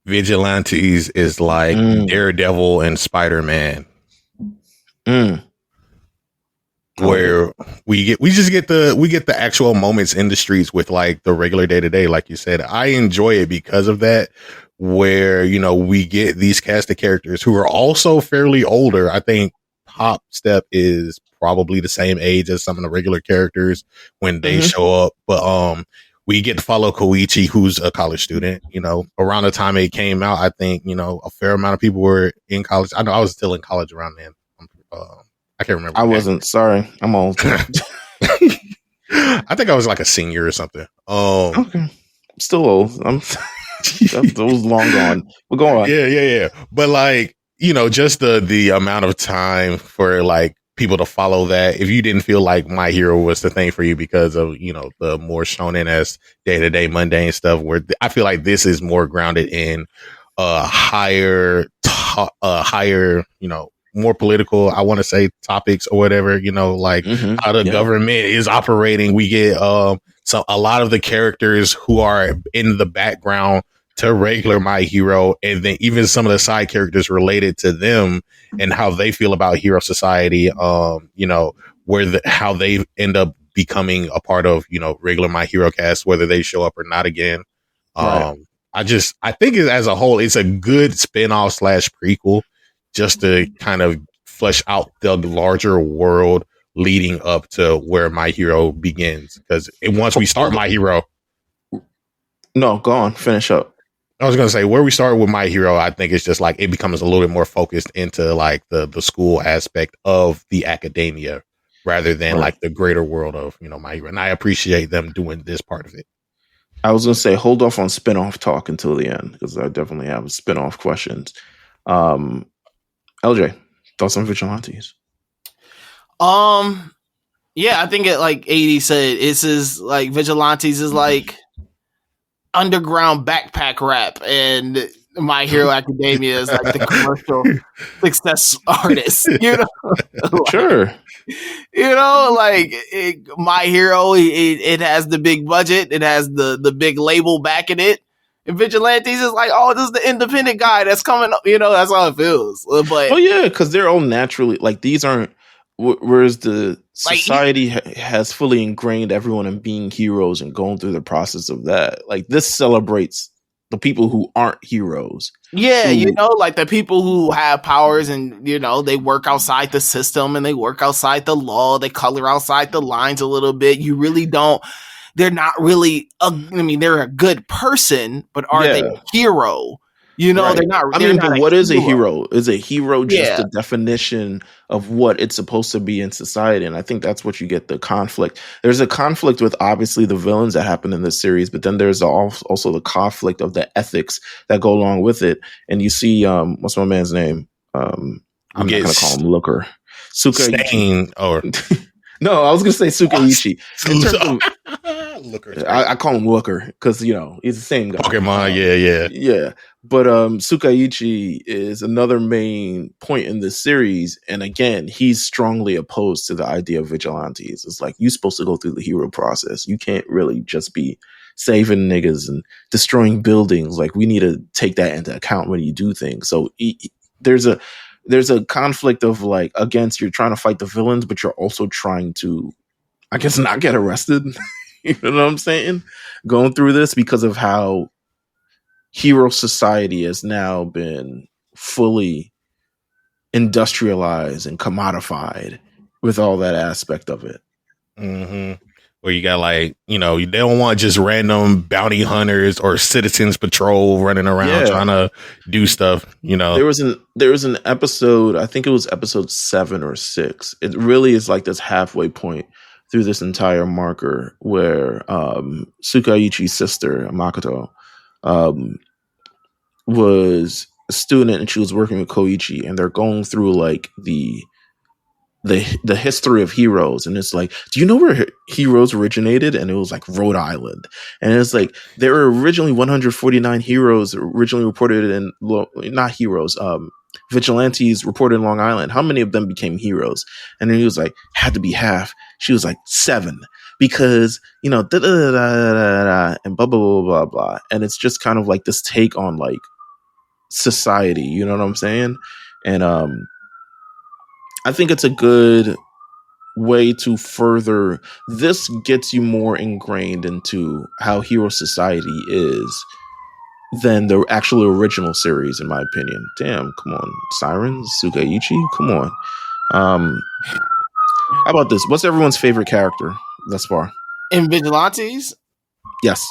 Vigilantes is like Daredevil and Spider-Man. Where we get the actual moments in the streets with like the regular day to day, like you said. I enjoy it because of that, where we get these cast of characters who are also fairly older. I think Hop Step is probably the same age as some of the regular characters when they show up, but we get to follow Koichi, who's a college student. Around the time it came out, I think a fair amount of people were in college. I know I was still in college around then. I can't remember. I wasn't. Sorry, I'm old. I think I was like a senior or something. Okay, I'm still old. Those long gone. But go on. Yeah. But like just the amount of time for like people to follow that. If you didn't feel like My Hero was the thing for you because of the more shonen as day to day mundane stuff, where I feel like this is more grounded in higher more political, I want to say, topics or whatever, like how the government is operating. We get so a lot of the characters who are in the background to regular My Hero, and then even some of the side characters related to them and how they feel about hero society, how they end up becoming a part of, regular My Hero cast, whether they show up or not again. Right. I think as a whole, it's a good spin-off / prequel, just to kind of flesh out the larger world leading up to where My Hero begins. Because once we start My Hero... No, go on. Finish up. I was going to say, where we start with My Hero, I think it's just like it becomes a little bit more focused into like the school aspect of the academia rather than like the greater world of, My Hero. And I appreciate them doing this part of it. I was going to say, hold off on spin-off talk until the end, because I definitely have spin-off questions. LJ, thoughts on vigilantes? Yeah, I think it, like 80 said, it's is like vigilantes is like underground backpack rap, and My Hero Academia is like the commercial success artist. Sure. My Hero, it has the big budget, it has the big label backing it. And Vigilantes is like, oh, this is the independent guy that's coming up. That's how it feels. But because they're all naturally like these aren't. Whereas the society has fully ingrained everyone in being heroes and going through the process of that. Like this celebrates the people who aren't heroes. Yeah, like the people who have powers and they work outside the system and they work outside the law. They color outside the lines a little bit. You really don't. They're not really. They're a good person, but are they a hero? They're not. But what is a hero? Is a hero just a definition of what it's supposed to be in society? And I think that's what you get the conflict. There's a conflict with obviously the villains that happen in this series, but then there's also the conflict of the ethics that go along with it. And you see, what's my man's name? I'm not going to call him Looker. Stain or. No, I was going to say Sukaichi. Looker. I call him Looker because, he's the same guy. Pokemon, yeah. But Sukaichi is another main point in this series. And again, he's strongly opposed to the idea of vigilantes. It's like, you're supposed to go through the hero process. You can't really just be saving niggas and destroying buildings. Like, we need to take that into account when you do things. So there's a conflict of like, against, you're trying to fight the villains, but you're also trying to, I guess, not get arrested. You know what I'm saying? Going through this because of how hero society has now been fully industrialized and commodified with all that aspect of it. Mm-hmm. where you got like, you know, they don't want just random bounty hunters or citizens patrol running around trying to do stuff, you know. There was an episode, I think it was episode 7 or 6. It really is like this halfway point through this entire marker where Tsukaichi's sister, Makoto, was a student and she was working with Koichi, and they're going through like the history of heroes, and it's like, do you know where heroes originated? And it was like Rhode Island, and it's like there were originally 149 heroes originally reported in not heroes, vigilantes reported in Long Island. How many of them became heroes? And then he was like, had to be half. She was like 7 because, you know, and blah blah blah blah blah. And it's just kind of like this take on like society, you know what I'm saying? And I think it's a good way to further. This gets you more ingrained into how hero society is than the actual original series, in my opinion. Damn, come on, Sirens, Tsukaichi, come on. How about this? What's everyone's favorite character thus far? In Vigilantes? Yes.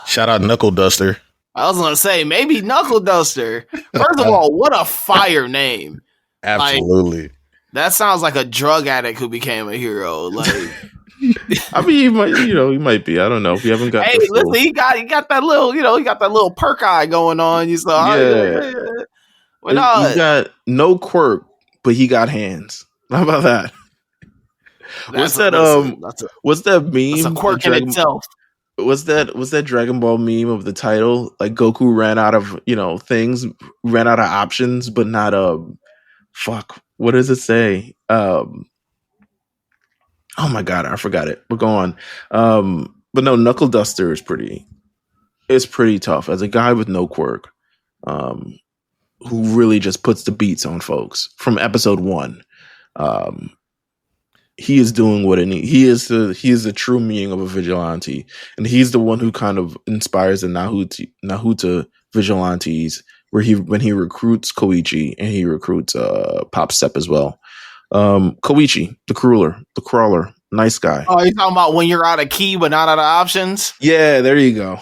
Shout out Knuckle Duster. I was gonna say maybe Knuckle Duster. First of all, what a fire name! Absolutely. Like, that sounds like a drug addict who became a hero. Like, I mean, he might be. I don't know. If you haven't got. Hey, listen, he got that little, he got that little perk eye going on. You saw, yeah. He got no quirk, but he got hands. How about that? What's that meme? That's a quirk in itself. Was that Dragon Ball meme of the title? Like Goku ran out of things, ran out of options, but not fuck. What does it say? Oh my god, I forgot it. But go on. But no, Knuckle Duster is pretty tough as a guy with no quirk, who really just puts the beats on folks from episode 1. He is doing what it needs. He is the true meaning of a vigilante, and he's the one who kind of inspires the Nahuta vigilantes, when he recruits Koichi and he recruits Pop Step as well. Koichi, the crawler, nice guy. Oh, you're talking about when you're out of key but not out of options? Yeah, there you go.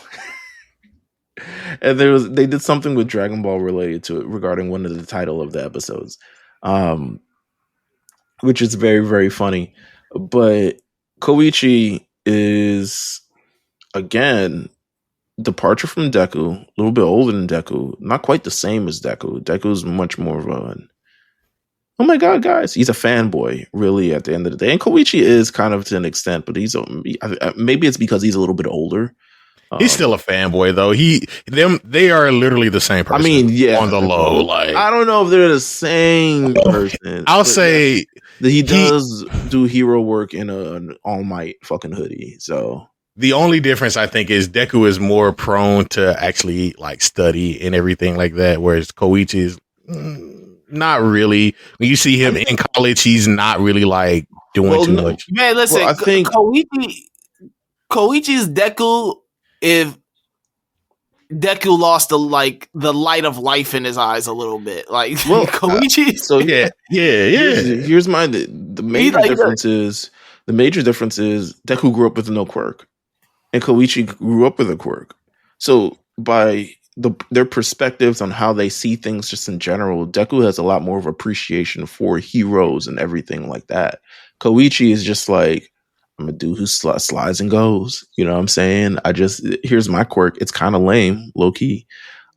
And they did something with Dragon Ball related to it regarding one of the title of the episodes. Which is very, very funny. But Koichi is, again, departure from Deku, a little bit older than Deku, not quite the same as Deku. Deku's much more of an, oh my god, guys, he's a fanboy, really, at the end of the day. And Koichi is kind of to an extent, but maybe it's because he's a little bit older. He's still a fanboy though. They are literally the same person. I mean, yeah, on the low. Like, I don't know if they're the same person. I'll say that he does do hero work in an All Might fucking hoodie. So the only difference I think is Deku is more prone to actually like study and everything like that, whereas Koichi is not really. When you see him in college, he's not really like doing too much. Man, listen, I think Koichi's Deku. If Deku lost the light of life in his eyes a little bit, like Koichi. So yeah. Here's the major difference is Deku grew up with no quirk, and Koichi grew up with a quirk. So by their perspectives on how they see things, just in general, Deku has a lot more of appreciation for heroes and everything like that. Koichi is just like, I'm a dude who slides and goes. You know what I'm saying? Here's my quirk. It's kind of lame, low key.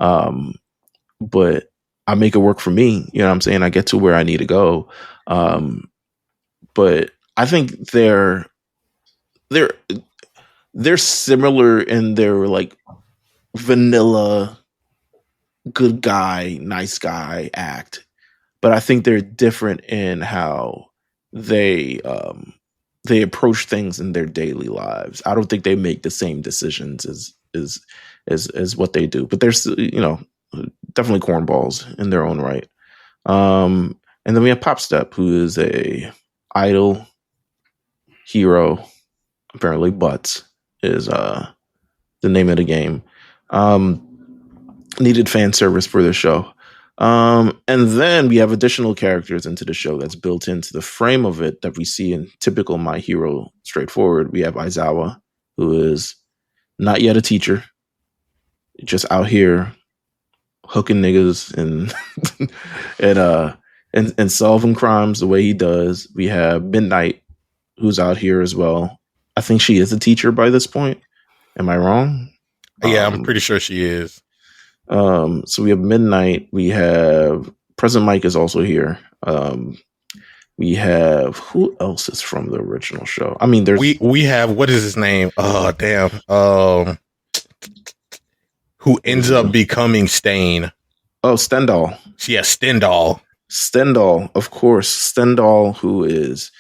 But I make it work for me. You know what I'm saying? I get to where I need to go. But I think they're similar in their like vanilla good guy, nice guy act. But I think they're different in how they approach things in their daily lives. I don't think they make the same decisions as what they do, but they're definitely cornballs in their own right. And then we have Pop Step, who is a idol hero. Apparently, Butts is the name of the game. Needed fan service for the show. And then we have additional characters into the show that's built into the frame of it that we see in typical My Hero straightforward. We have Aizawa, who is not yet a teacher, just out here hooking niggas and and solving crimes the way he does. We have Midnight, who's out here as well. I think she is a teacher by this point. Am I wrong? Yeah, I'm pretty sure she is. So we have Midnight. We have President Mike is also here. We have who else is from the original show? I mean, there's we have what is his name? Oh damn. Who ends up becoming Stain? Oh, Stendhal. Yeah, Stendhal. Stendhal, of course. Stendhal, who is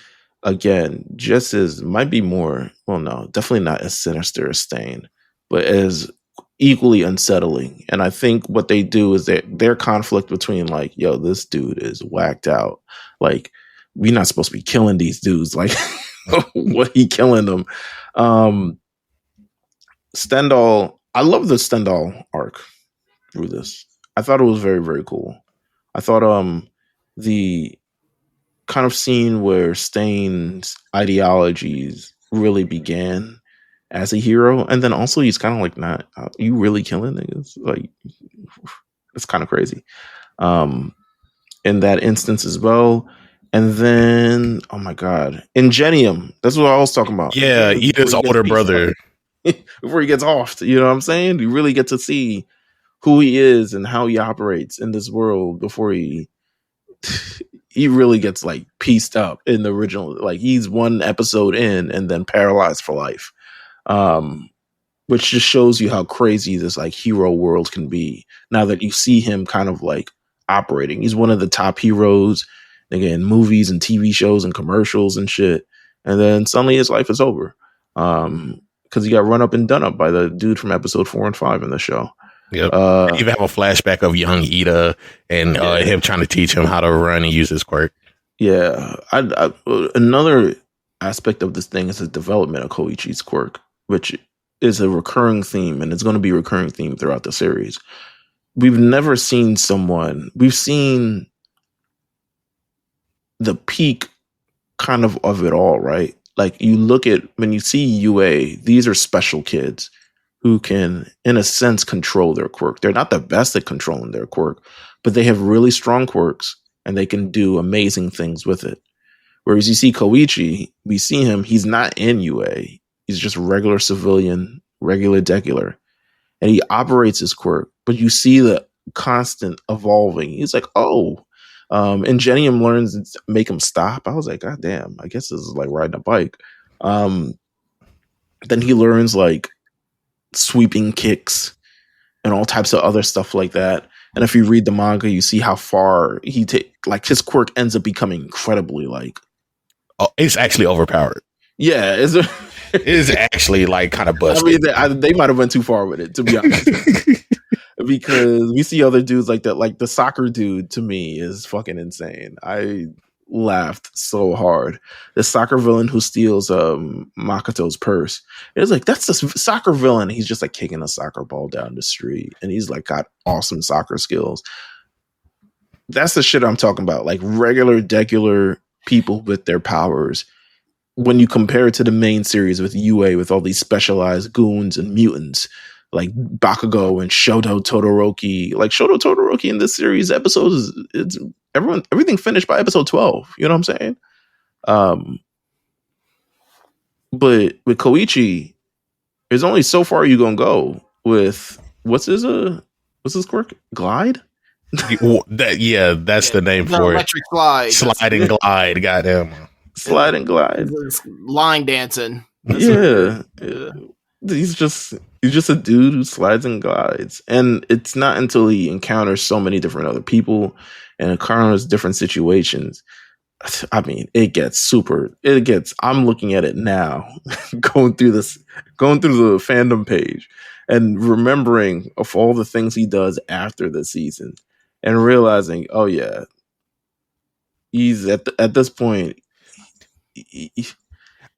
again just as might be more. Well, no, definitely not as sinister as Stain, but as equally unsettling. And I think what they do is that their conflict between like, yo, this dude is whacked out. Like, we're not supposed to be killing these dudes. Like, what he killing them? Stendhal, I love the Stendhal arc through this. I thought it was very, very cool. I thought the kind of scene where Stain's ideologies really began as a hero, and then also he's kind of like, not you really killing niggas, like it's kind of crazy in that instance as well. And then oh my god, Ingenium, that's what I was talking about. Yeah, Ida's older brother. Before he gets off, you know what I'm saying? You really get to see who he is and how he operates in this world before he really gets like pieced up in the original. Like he's one episode in and then paralyzed for life. Which just shows you how crazy this like hero world can be now that you see him kind of like operating. He's one of the top heroes in movies and TV shows and commercials and shit. And then suddenly his life is over. Because he got run up and done up by the dude from episode 4 and 5 in the show. Yep. Even have a flashback of young Ida and him trying to teach him how to run and use his quirk. Yeah. Another aspect of this thing is the development of Koichi's quirk, which is a recurring theme, and it's going to be a recurring theme throughout the series. We've never seen we've seen the peak kind of it all, right? Like you look at, when you see UA, these are special kids who can, in a sense, control their quirk. They're not the best at controlling their quirk, but they have really strong quirks and they can do amazing things with it. Whereas you see Koichi, we see him, he's not in UA. He's just regular civilian, regular degular. And he operates his quirk, but you see the constant evolving. He's like, oh, Ingenium learns to make him stop. I was like, God damn, I guess this is like riding a bike. Then he learns like sweeping kicks and all types of other stuff like that. And if you read the manga, you see how far like his quirk ends up becoming incredibly like. Oh, it's actually overpowered. Yeah, it is actually like kind of busted. I mean, they might have went too far with it, to be honest. Because we see other dudes like that. Like the soccer dude, to me, is fucking insane. I laughed so hard. The soccer villain who steals Makoto's purse. It's like, that's the soccer villain. He's just like kicking a soccer ball down the street, and he's like got awesome soccer skills. That's the shit I'm talking about. Like regular people with their powers. When you compare it to the main series with UA, with all these specialized goons and mutants like Bakugo and Shoto Todoroki. Like Shoto Todoroki in this series episode everything finished by episode 12. You know what I'm saying? But with Koichi, there's only so far you gonna go with what's his quirk? Glide? That's the name for electric slide. Slide and glide, goddamn. Slide and glide. Line dancing. Yeah. He's just a dude who slides and glides. And it's not until he encounters so many different other people and encounters different situations. I mean, I'm looking at it now, going through the fandom page and remembering of all the things he does after the season and realizing, oh yeah, he's at this point.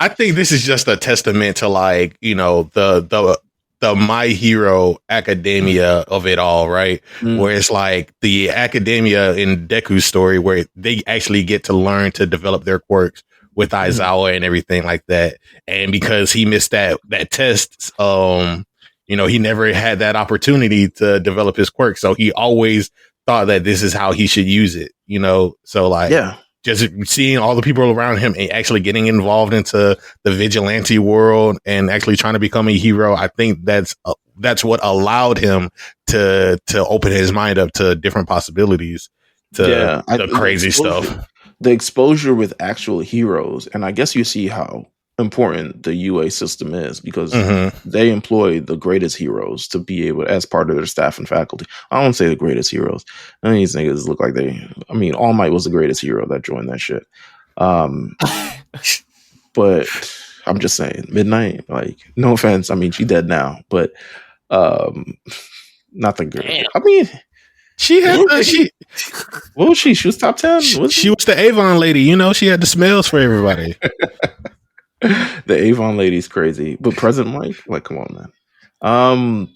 I think this is just a testament to, like, you know, the the My Hero Academia of it all, right? Mm. Where it's like the academia in Deku's story where they actually get to learn to develop their quirks with Aizawa and everything like that. And because he missed that test, you know, he never had that opportunity to develop his quirk. So he always thought that this is how he should use it, you know? So like, just seeing all the people around him and actually getting involved into the vigilante world and actually trying to become a hero, I think that's what allowed him to open his mind up to different possibilities, to the crazy stuff. The exposure with actual heroes, and I guess you see how important the UA system is because they employ the greatest heroes to be able, as part of their staff and faculty. I don't say the greatest heroes. None of these niggas look like All Might was the greatest hero that joined that shit. But I'm just saying, Midnight, like, no offense. I mean, she dead now, but not the good. Damn. I mean, she had what was she? She was top 10. She was the Avon lady, you know. She had the smells for everybody. The Avon lady's crazy, but President Mike, like, come on, man.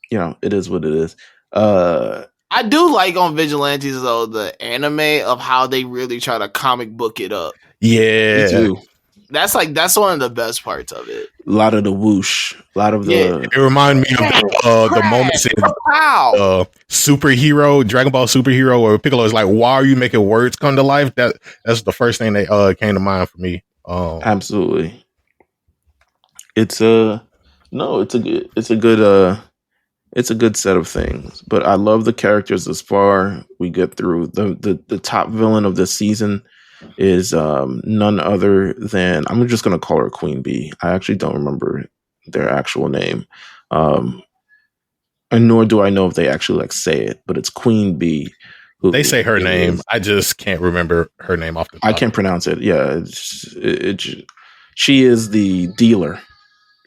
You know, it is what it is. I do like on Vigilantes though the anime of how they really try to comic book it up. Yeah, me too. That's one of the best parts of it. A lot of the whoosh, a lot of the. It reminded me of the moments in Superhero, Dragon Ball Superhero, where Piccolo is like, "Why are you making words come to life?" That's the first thing that came to mind for me. Absolutely. It's a good set of things, but I love the characters as far we get through. The top villain of this season is none other than, I'm just going to call her Queen Bee. I actually don't remember their actual name. And nor do I know if they actually like say it, but it's Queen Bee. They say her name. I just can't remember her name off the top. I can't pronounce it. Yeah. She is the dealer.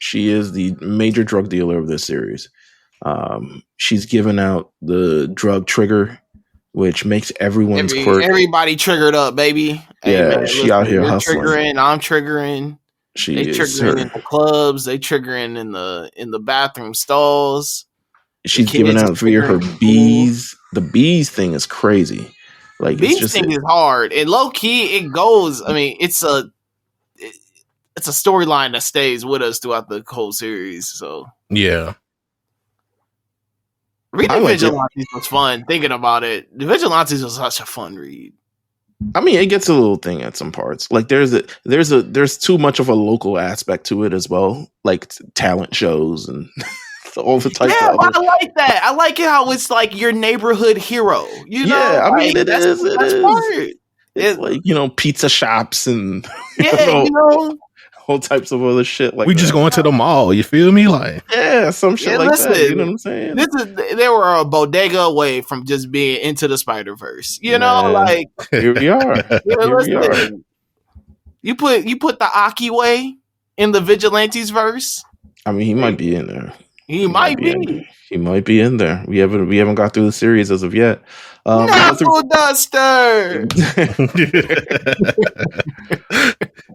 She is the major drug dealer of this series. She's given out the drug trigger, which makes everyone's quirk. Everybody triggered up, baby. Yeah, man, she out here hustling. Triggering, I'm triggering. They triggering in the clubs. They triggering in the bathroom stalls. She's giving out for her bees. The bees thing is crazy. Like, bees thing is hard. And low key, it goes. I mean, it's a storyline that stays with us throughout the whole series. So yeah. Reading Vigilantes was fun. Thinking about it, the Vigilantes was such a fun read. I mean, it gets a little thing at some parts. Like there's too much of a local aspect to it as well, like talent shows and all the types. Yeah, I like that. I like it how it's like your neighborhood hero. You know, yeah, I mean, it is. It's like, you know, pizza shops and you know. Whole types of other shit like we just going to the mall, you feel me? Like, yeah, some shit like that. You know what I'm saying? They were a bodega away from just being into the Spider-Verse. You know, like here we are. You put the Aki way in the Vigilantes verse. I mean, he might be in there. He might be. He might be in there. We haven't got through the series as of yet. Knuckle Duster.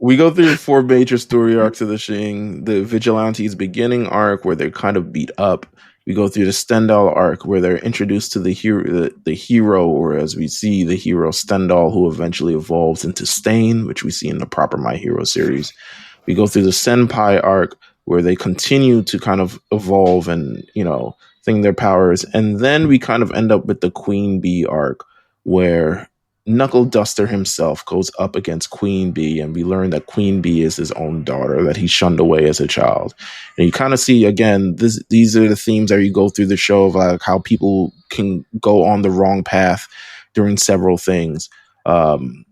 We go through 4 major story arcs of the Shing. The Vigilantes beginning arc where they're kind of beat up. We go through the Stendhal arc where they're introduced to the hero, or as we see the hero Stendhal, who eventually evolves into Stain, which we see in the proper My Hero series. We go through the Senpai arc where they continue to kind of evolve and, you know, thing their powers. And then we kind of end up with the Queen Bee arc where Knuckle Duster himself goes up against Queen Bee, and we learn that Queen Bee is his own daughter that he shunned away as a child. And you kind of see, again, these are the themes that you go through the show of like how people can go on the wrong path during several things. And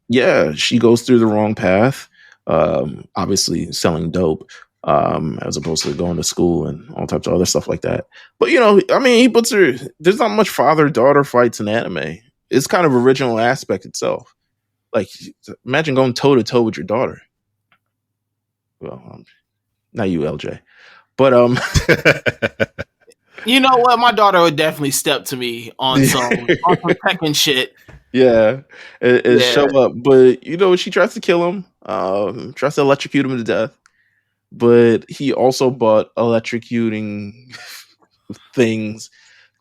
yeah, she goes through the wrong path, obviously selling dope, as opposed to going to school and all types of other stuff like that. But, you know, I mean, he puts her, there's not much father-daughter fights in anime. It's kind of original aspect itself. Like, imagine going toe-to-toe with your daughter. Well, not you, LJ. But, you know what? My daughter would definitely step to me on some Tekken shit. Yeah, and show up. But, you know, she tries to kill him, tries to electrocute him to death. but he also bought electrocuting things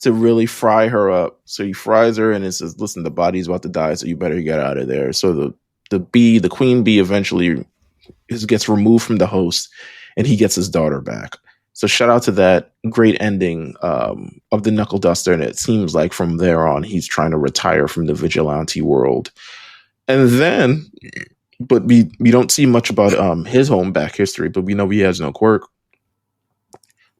to really fry her up. So he fries her and it says, listen, the body's about to die, so you better get out of there. So the queen bee eventually gets removed from the host and he gets his daughter back. So shout out to that great ending of the Knuckle Duster. And it seems like from there on, he's trying to retire from the vigilante world. And then, but we don't see much about his home back history, but we know he has no quirk.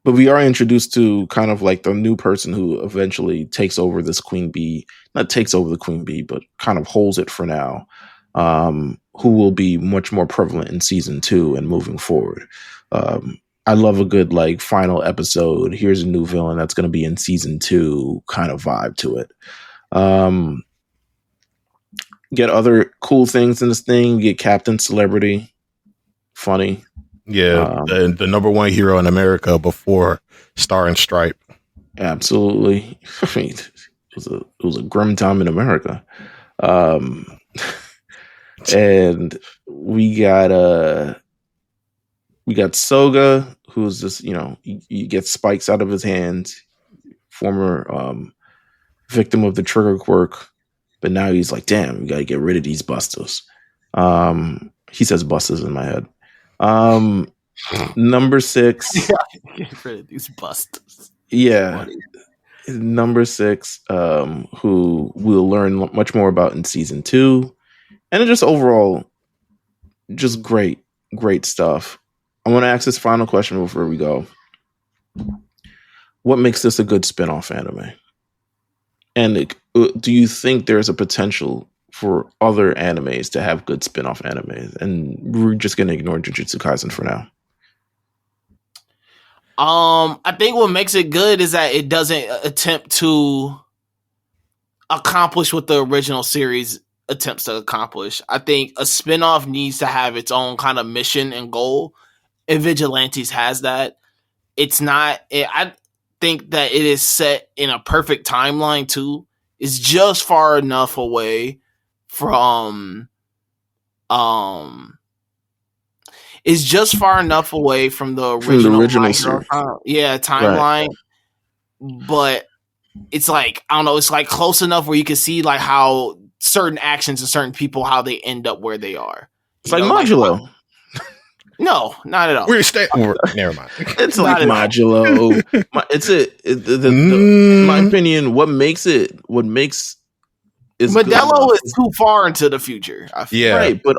But we are introduced to kind of like the new person who eventually takes over this queen bee, not takes over the queen bee, but kind of holds it for now, who will be much more prevalent in season 2 and moving forward. I love a good like final episode. Here's a new villain that's going to be in season 2 kind of vibe to it. Get other cool things in this thing. Get Captain Celebrity. Funny. Yeah, the number one hero in America before Star and Stripe. Absolutely. I mean, it was a grim time in America. And we got Soga, who's just, he gets spikes out of his hands, former victim of the trigger quirk, but now he's like, damn, we gotta get rid of these busters. He says busters in my head. Number 6. Get rid of these busters. Yeah. Number 6, who we'll learn much more about in season 2. And just overall, just great stuff. I want to ask this final question before we go. What makes this a good spin-off anime? And do you think there's a potential for other animes to have good spin-off animes? And we're just going to ignore Jujutsu Kaisen for now. I think what makes it good is that it doesn't attempt to accomplish what the original series attempts to accomplish. I think a spin-off needs to have its own kind of mission and goal, and Vigilantes has that. I think that it is set in a perfect timeline too. It's just far enough away from is just far enough away from the original series. Timeline. Right. But it's like, I don't know, it's like close enough where you can see like how certain actions and certain people, how they end up where they are. It's like Modulo. No, not at all. Never mind. It's like Modulo. My opinion, what makes Modelo is too far into the future. I feel. Yeah, right. But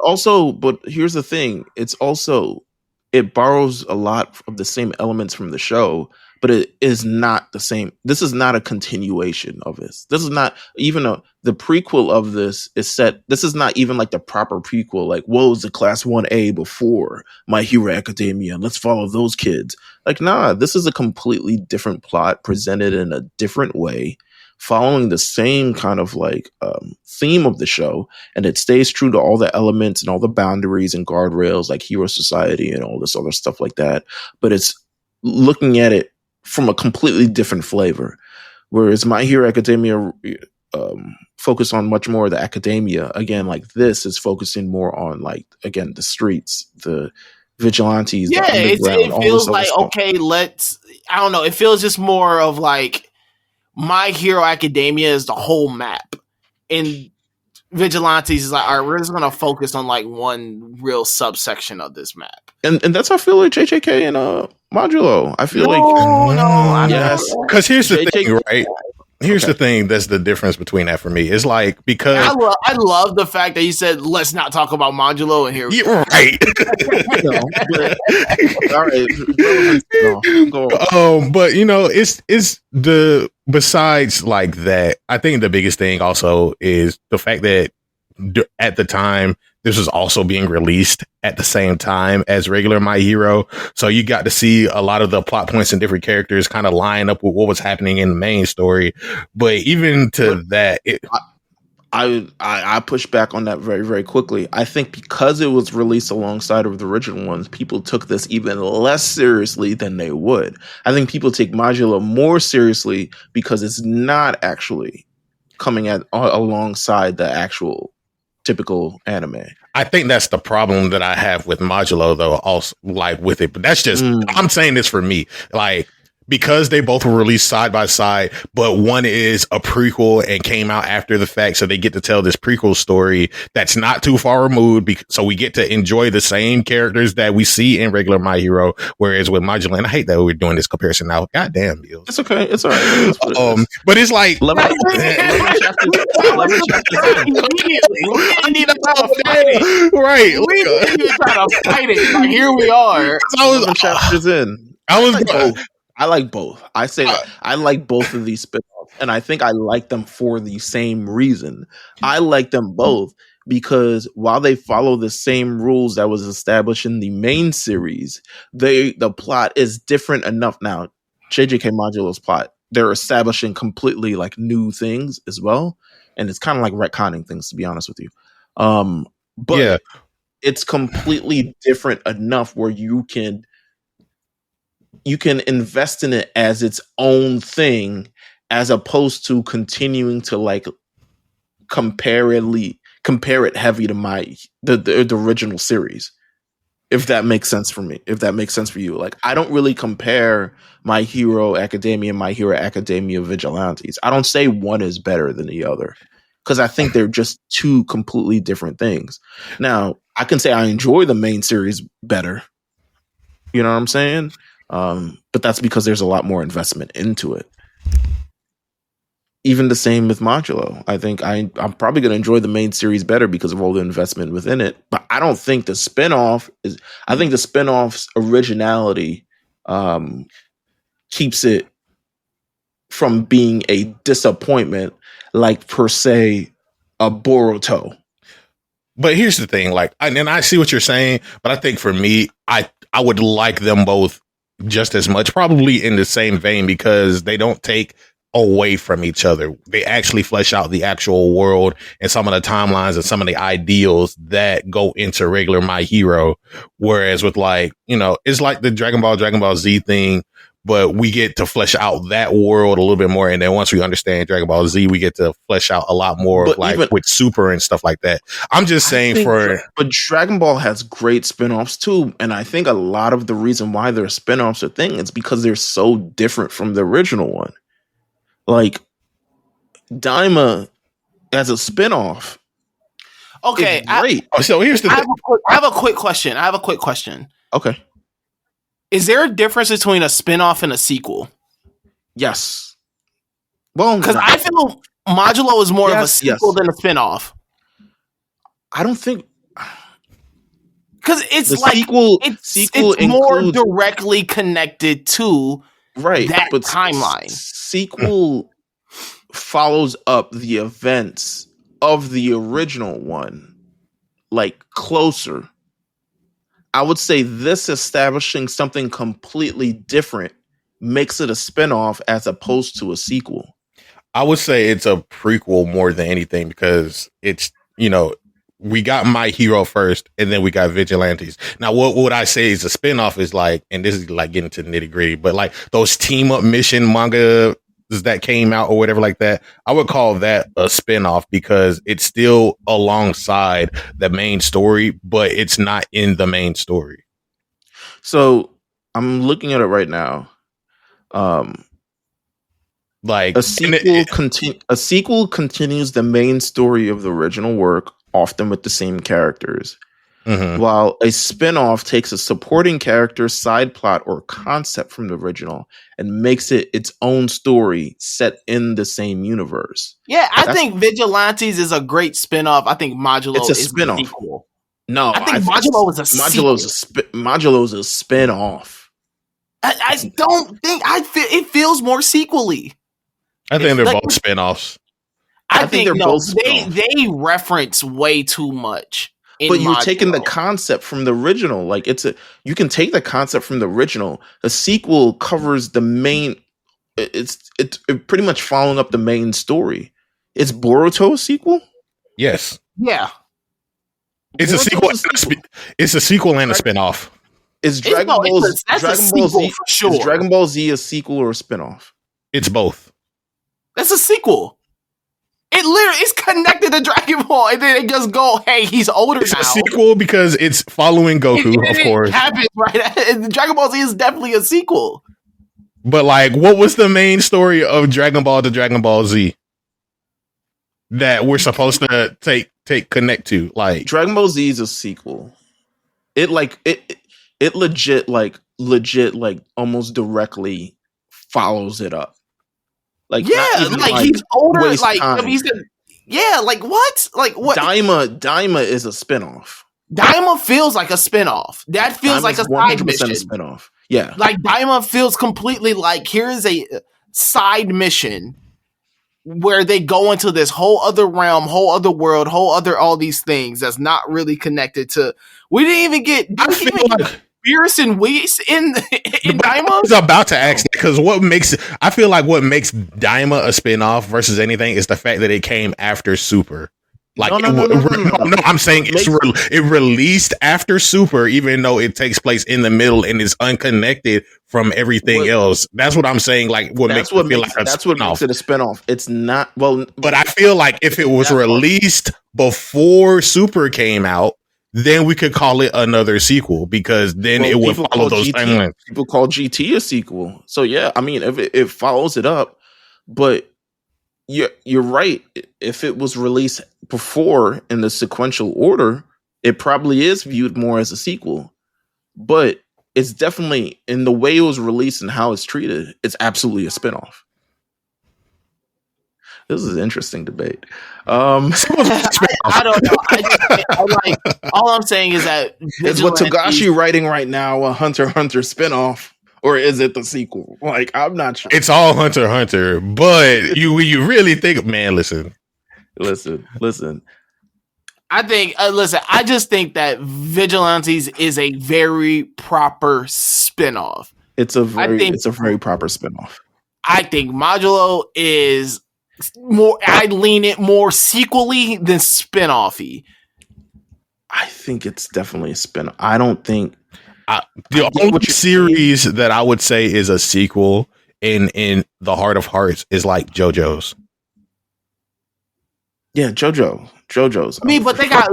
here's the thing: it borrows a lot of the same elements from the show, but it is not the same. This is not a continuation of this. This is not even the prequel of this is set. This is not even like the proper prequel. Like, what was the Class 1A before My Hero Academia? Let's follow those kids. Like, nah, this is a completely different plot presented in a different way, following the same kind of like theme of the show, and it stays true to all the elements and all the boundaries and guardrails like Hero Society and all this other stuff like that. But it's looking at it from a completely different flavor. Whereas My Hero Academia focus on much more of the academia. Again, like this is focusing more on like, again, the streets, the vigilantes. Yeah, it feels like, okay, I don't know. It feels just more of like My Hero Academia is the whole map. And Vigilantes is like, all right, we're just going to focus on like one real subsection of this map. And that's how I feel like JJK and Modulo. I feel yes. Because here's the thing, right? Here's the thing that's the difference between that for me. It's like, because I love the fact that you said, let's not talk about Modulo in here. You're right. All right. But it's the, besides like that, I think the biggest thing also is the fact that at the time, this was also being released at the same time as regular My Hero. So you got to see a lot of the plot points and different characters kind of line up with what was happening in the main story. But even to that, I push back on that very, very quickly. I think because it was released alongside of the original ones, people took this even less seriously than they would. I think people take Modulo more seriously because it's not actually coming alongside the actual typical anime. I think that's the problem that I have with Modulo, though, also like with it. But that's just, I'm saying this for me. Like, because they both were released side by side, but one is a prequel and came out after the fact. So they get to tell this prequel story that's not too far removed. So we get to enjoy the same characters that we see in regular My Hero. Whereas with Modulo, and I hate that we're doing this comparison now. God damn, Meelz. It's okay. It's all right. But it's like, We need to fight it. Right. We didn't even try to fight it. Like, here we are. I was chapters in. I like both. I say that I like both of these spinoffs, and I think I like them for the same reason. I like them both because while they follow the same rules that was established in the main series, the plot is different enough. Now, JJK Modulo's plot, they're establishing completely like new things as well, and it's kind of like retconning things, to be honest with you. But it's completely different enough where you can invest in it as its own thing, as opposed to continuing to like compare it heavy to the original series. If that makes sense for me, if that makes sense for you, like I don't really compare My Hero Academia and My Hero Academia Vigilantes. I don't say one is better than the other because I think they're just two completely different things. Now, I can say I enjoy the main series better. You know what I'm saying? But that's because there's a lot more investment into it. Even the same with Modulo. I think I'm probably going to enjoy the main series better because of all the investment within it. But I don't think the spinoff is. I think the spinoff's originality keeps it from being a disappointment, like per se a Boruto. But here's the thing, like, and I see what you're saying, but I think for me, I would like them both just as much, probably in the same vein, because they don't take away from each other. They actually flesh out the actual world and some of the timelines and some of the ideals that go into regular My Hero. Whereas with like, you know, it's like the Dragon Ball Z thing, but we get to flesh out that world a little bit more. And then once we understand Dragon Ball Z, we get to flesh out a lot more, but like with Super and stuff like that. I'm just saying but Dragon Ball has great spinoffs too. And I think a lot of the reason why their spinoffs are thing is because they're so different from the original one. Like Daima as a spinoff. Okay. Great. So here's the thing. I have a quick question. Okay. Is there a difference between a spinoff and a sequel? Yes. Well, because I feel Modulo is more of a sequel than a spinoff. I don't think because it's the like sequel it's more directly connected to that timeline. Sequel follows up the events of the original one, like closer. I would say this establishing something completely different makes it a spinoff as opposed to a sequel. I would say it's a prequel more than anything because it's, you know, we got My Hero first and then we got Vigilantes. Now, what would I say is a spinoff is like, and this is like getting to the nitty gritty, but like those team up mission manga that came out or whatever like that, I would call that a spinoff because it's still alongside the main story, but it's not in the main story. So I'm looking at it right now. Like a sequel continues the main story of the original work, often with the same characters. Mm-hmm. While a spin-off takes a supporting character, side plot, or concept from the original and makes it its own story set in the same universe. Yeah, I think Vigilantes is a great spin-off. I think Modulo is a spin-off. Sequel. No, I think Modulo is a sequel. Modulo's a spin-off. I don't think it feels more sequely. I think they're both spin-offs. I think they're both spin-offs. They reference way too much. But you're taking the concept from the original. Like you can take the concept from the original. A sequel covers the main. It's pretty much following up the main story. Is Boruto a sequel? Yes. Yeah. It's a sequel. It's a sequel and a spinoff. Is Dragon Ball Z for sure? Is Dragon Ball Z a sequel or a spinoff? It's both. That's a sequel. It literally is connected to Dragon Ball, and then they just go, "Hey, he's older It's now." a sequel because it's following Goku, of course. Happens, right? Dragon Ball Z is definitely a sequel. But like, what was the main story of Dragon Ball to Dragon Ball Z that we're supposed to connect to? Like, Dragon Ball Z is a sequel. It legit almost directly follows it up. Like, Yeah, like he's older. Like time. he said, yeah, like what? Like what? Daima is a spinoff. Daima feels like a spinoff. That feels Daima's like a side mission. A spinoff. Yeah, like Daima feels completely like here is a side mission where they go into this whole other realm, whole other world, whole other all these things that's not really connected to. We didn't even get. I feel like Beerus and Whis in Daima? I was about to ask because I feel like what makes Daima a spinoff versus anything is the fact that it came after Super. Like, no, I'm saying it released after Super, even though it takes place in the middle and is unconnected from everything else. That's what I'm saying. Like, that's what makes it a spinoff. It's not but I feel like if it was released before Super came out, then we could call it another sequel because then it would follow those timelines. People call GT a sequel. So yeah, I mean, if it follows it up, but you're right. If it was released before in the sequential order, it probably is viewed more as a sequel. But it's definitely, in the way it was released and how it's treated, it's absolutely a spinoff. This is an interesting debate. I don't know. All I'm saying is that is what Togashi writing right now a Hunter x Hunter spinoff, or is it the sequel? Like, I'm not sure. It's all Hunter x Hunter, but you really think, man, listen. I think, I just think that Vigilantes is a very proper spinoff. It's a very proper spinoff. I think Modulo is more. I lean it more sequel-y than spinoff-y. I think it's definitely a spinoff. I don't think the only series that I would say is a sequel in the heart of hearts is like JoJo's. Yeah, JoJo's. But they got.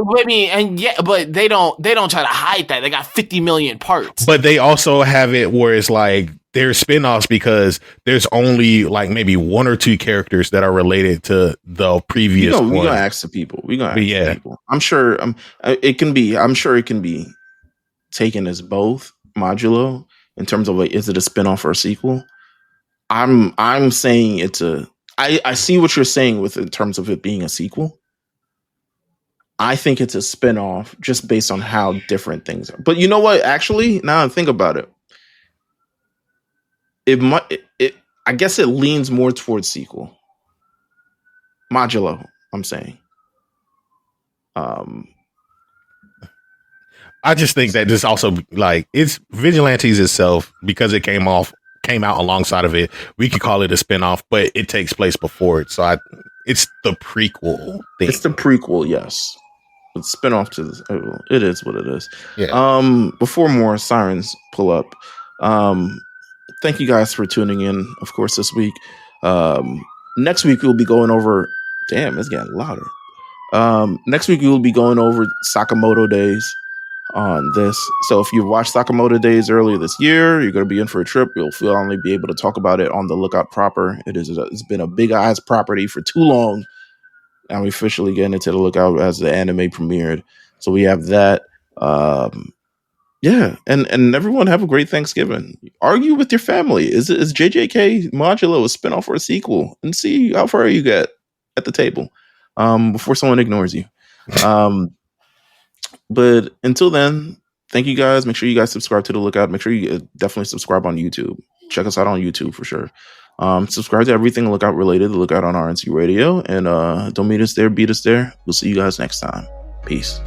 But they don't try to hide that. They got 50 million parts. But they also have it where it's like they're spinoffs because there's only like maybe one or two characters that are related to the previous one. We're gonna ask the people. People. I'm sure. It can be. I'm sure it can be taken as both modulo in terms of like, is it a spinoff or a sequel? I'm saying it's a. I see what you're saying in terms of it being a sequel. I think it's a spinoff just based on how different things are. But you know what? Actually, now I think about it, I guess it leans more towards sequel. Modulo, I'm saying. I just think that this also like it's Vigilantes itself because it came out alongside of it. We could call it a spinoff, but it takes place before it. So it's the prequel thing. It's the prequel, yes. It's spinoff to this. It is what it is. Yeah. Before more sirens pull up, thank you guys for tuning in, of course, this week. Next week we'll be going over. Damn, it's getting louder. Next week we'll be going over Sakamoto Days on this. So if you watched Sakamoto Days earlier this year, you're going to be in for a trip. You'll finally be able to talk about it on the Lookout proper. It's been a big eyes property for too long. Now we officially getting into the Lookout as the anime premiered. So we have that. Yeah, and everyone have a great Thanksgiving. Argue with your family. Is JJK Modulo a spinoff or a sequel? And see how far you get at the table before someone ignores you. But until then, thank you guys. Make sure you guys subscribe to the Lookout. Make sure you definitely subscribe on YouTube. Check us out on YouTube for sure. Subscribe to everything Lookout related. The Lookout on RNC Radio. And don't meet us there, beat us there. We'll see you guys next time. Peace.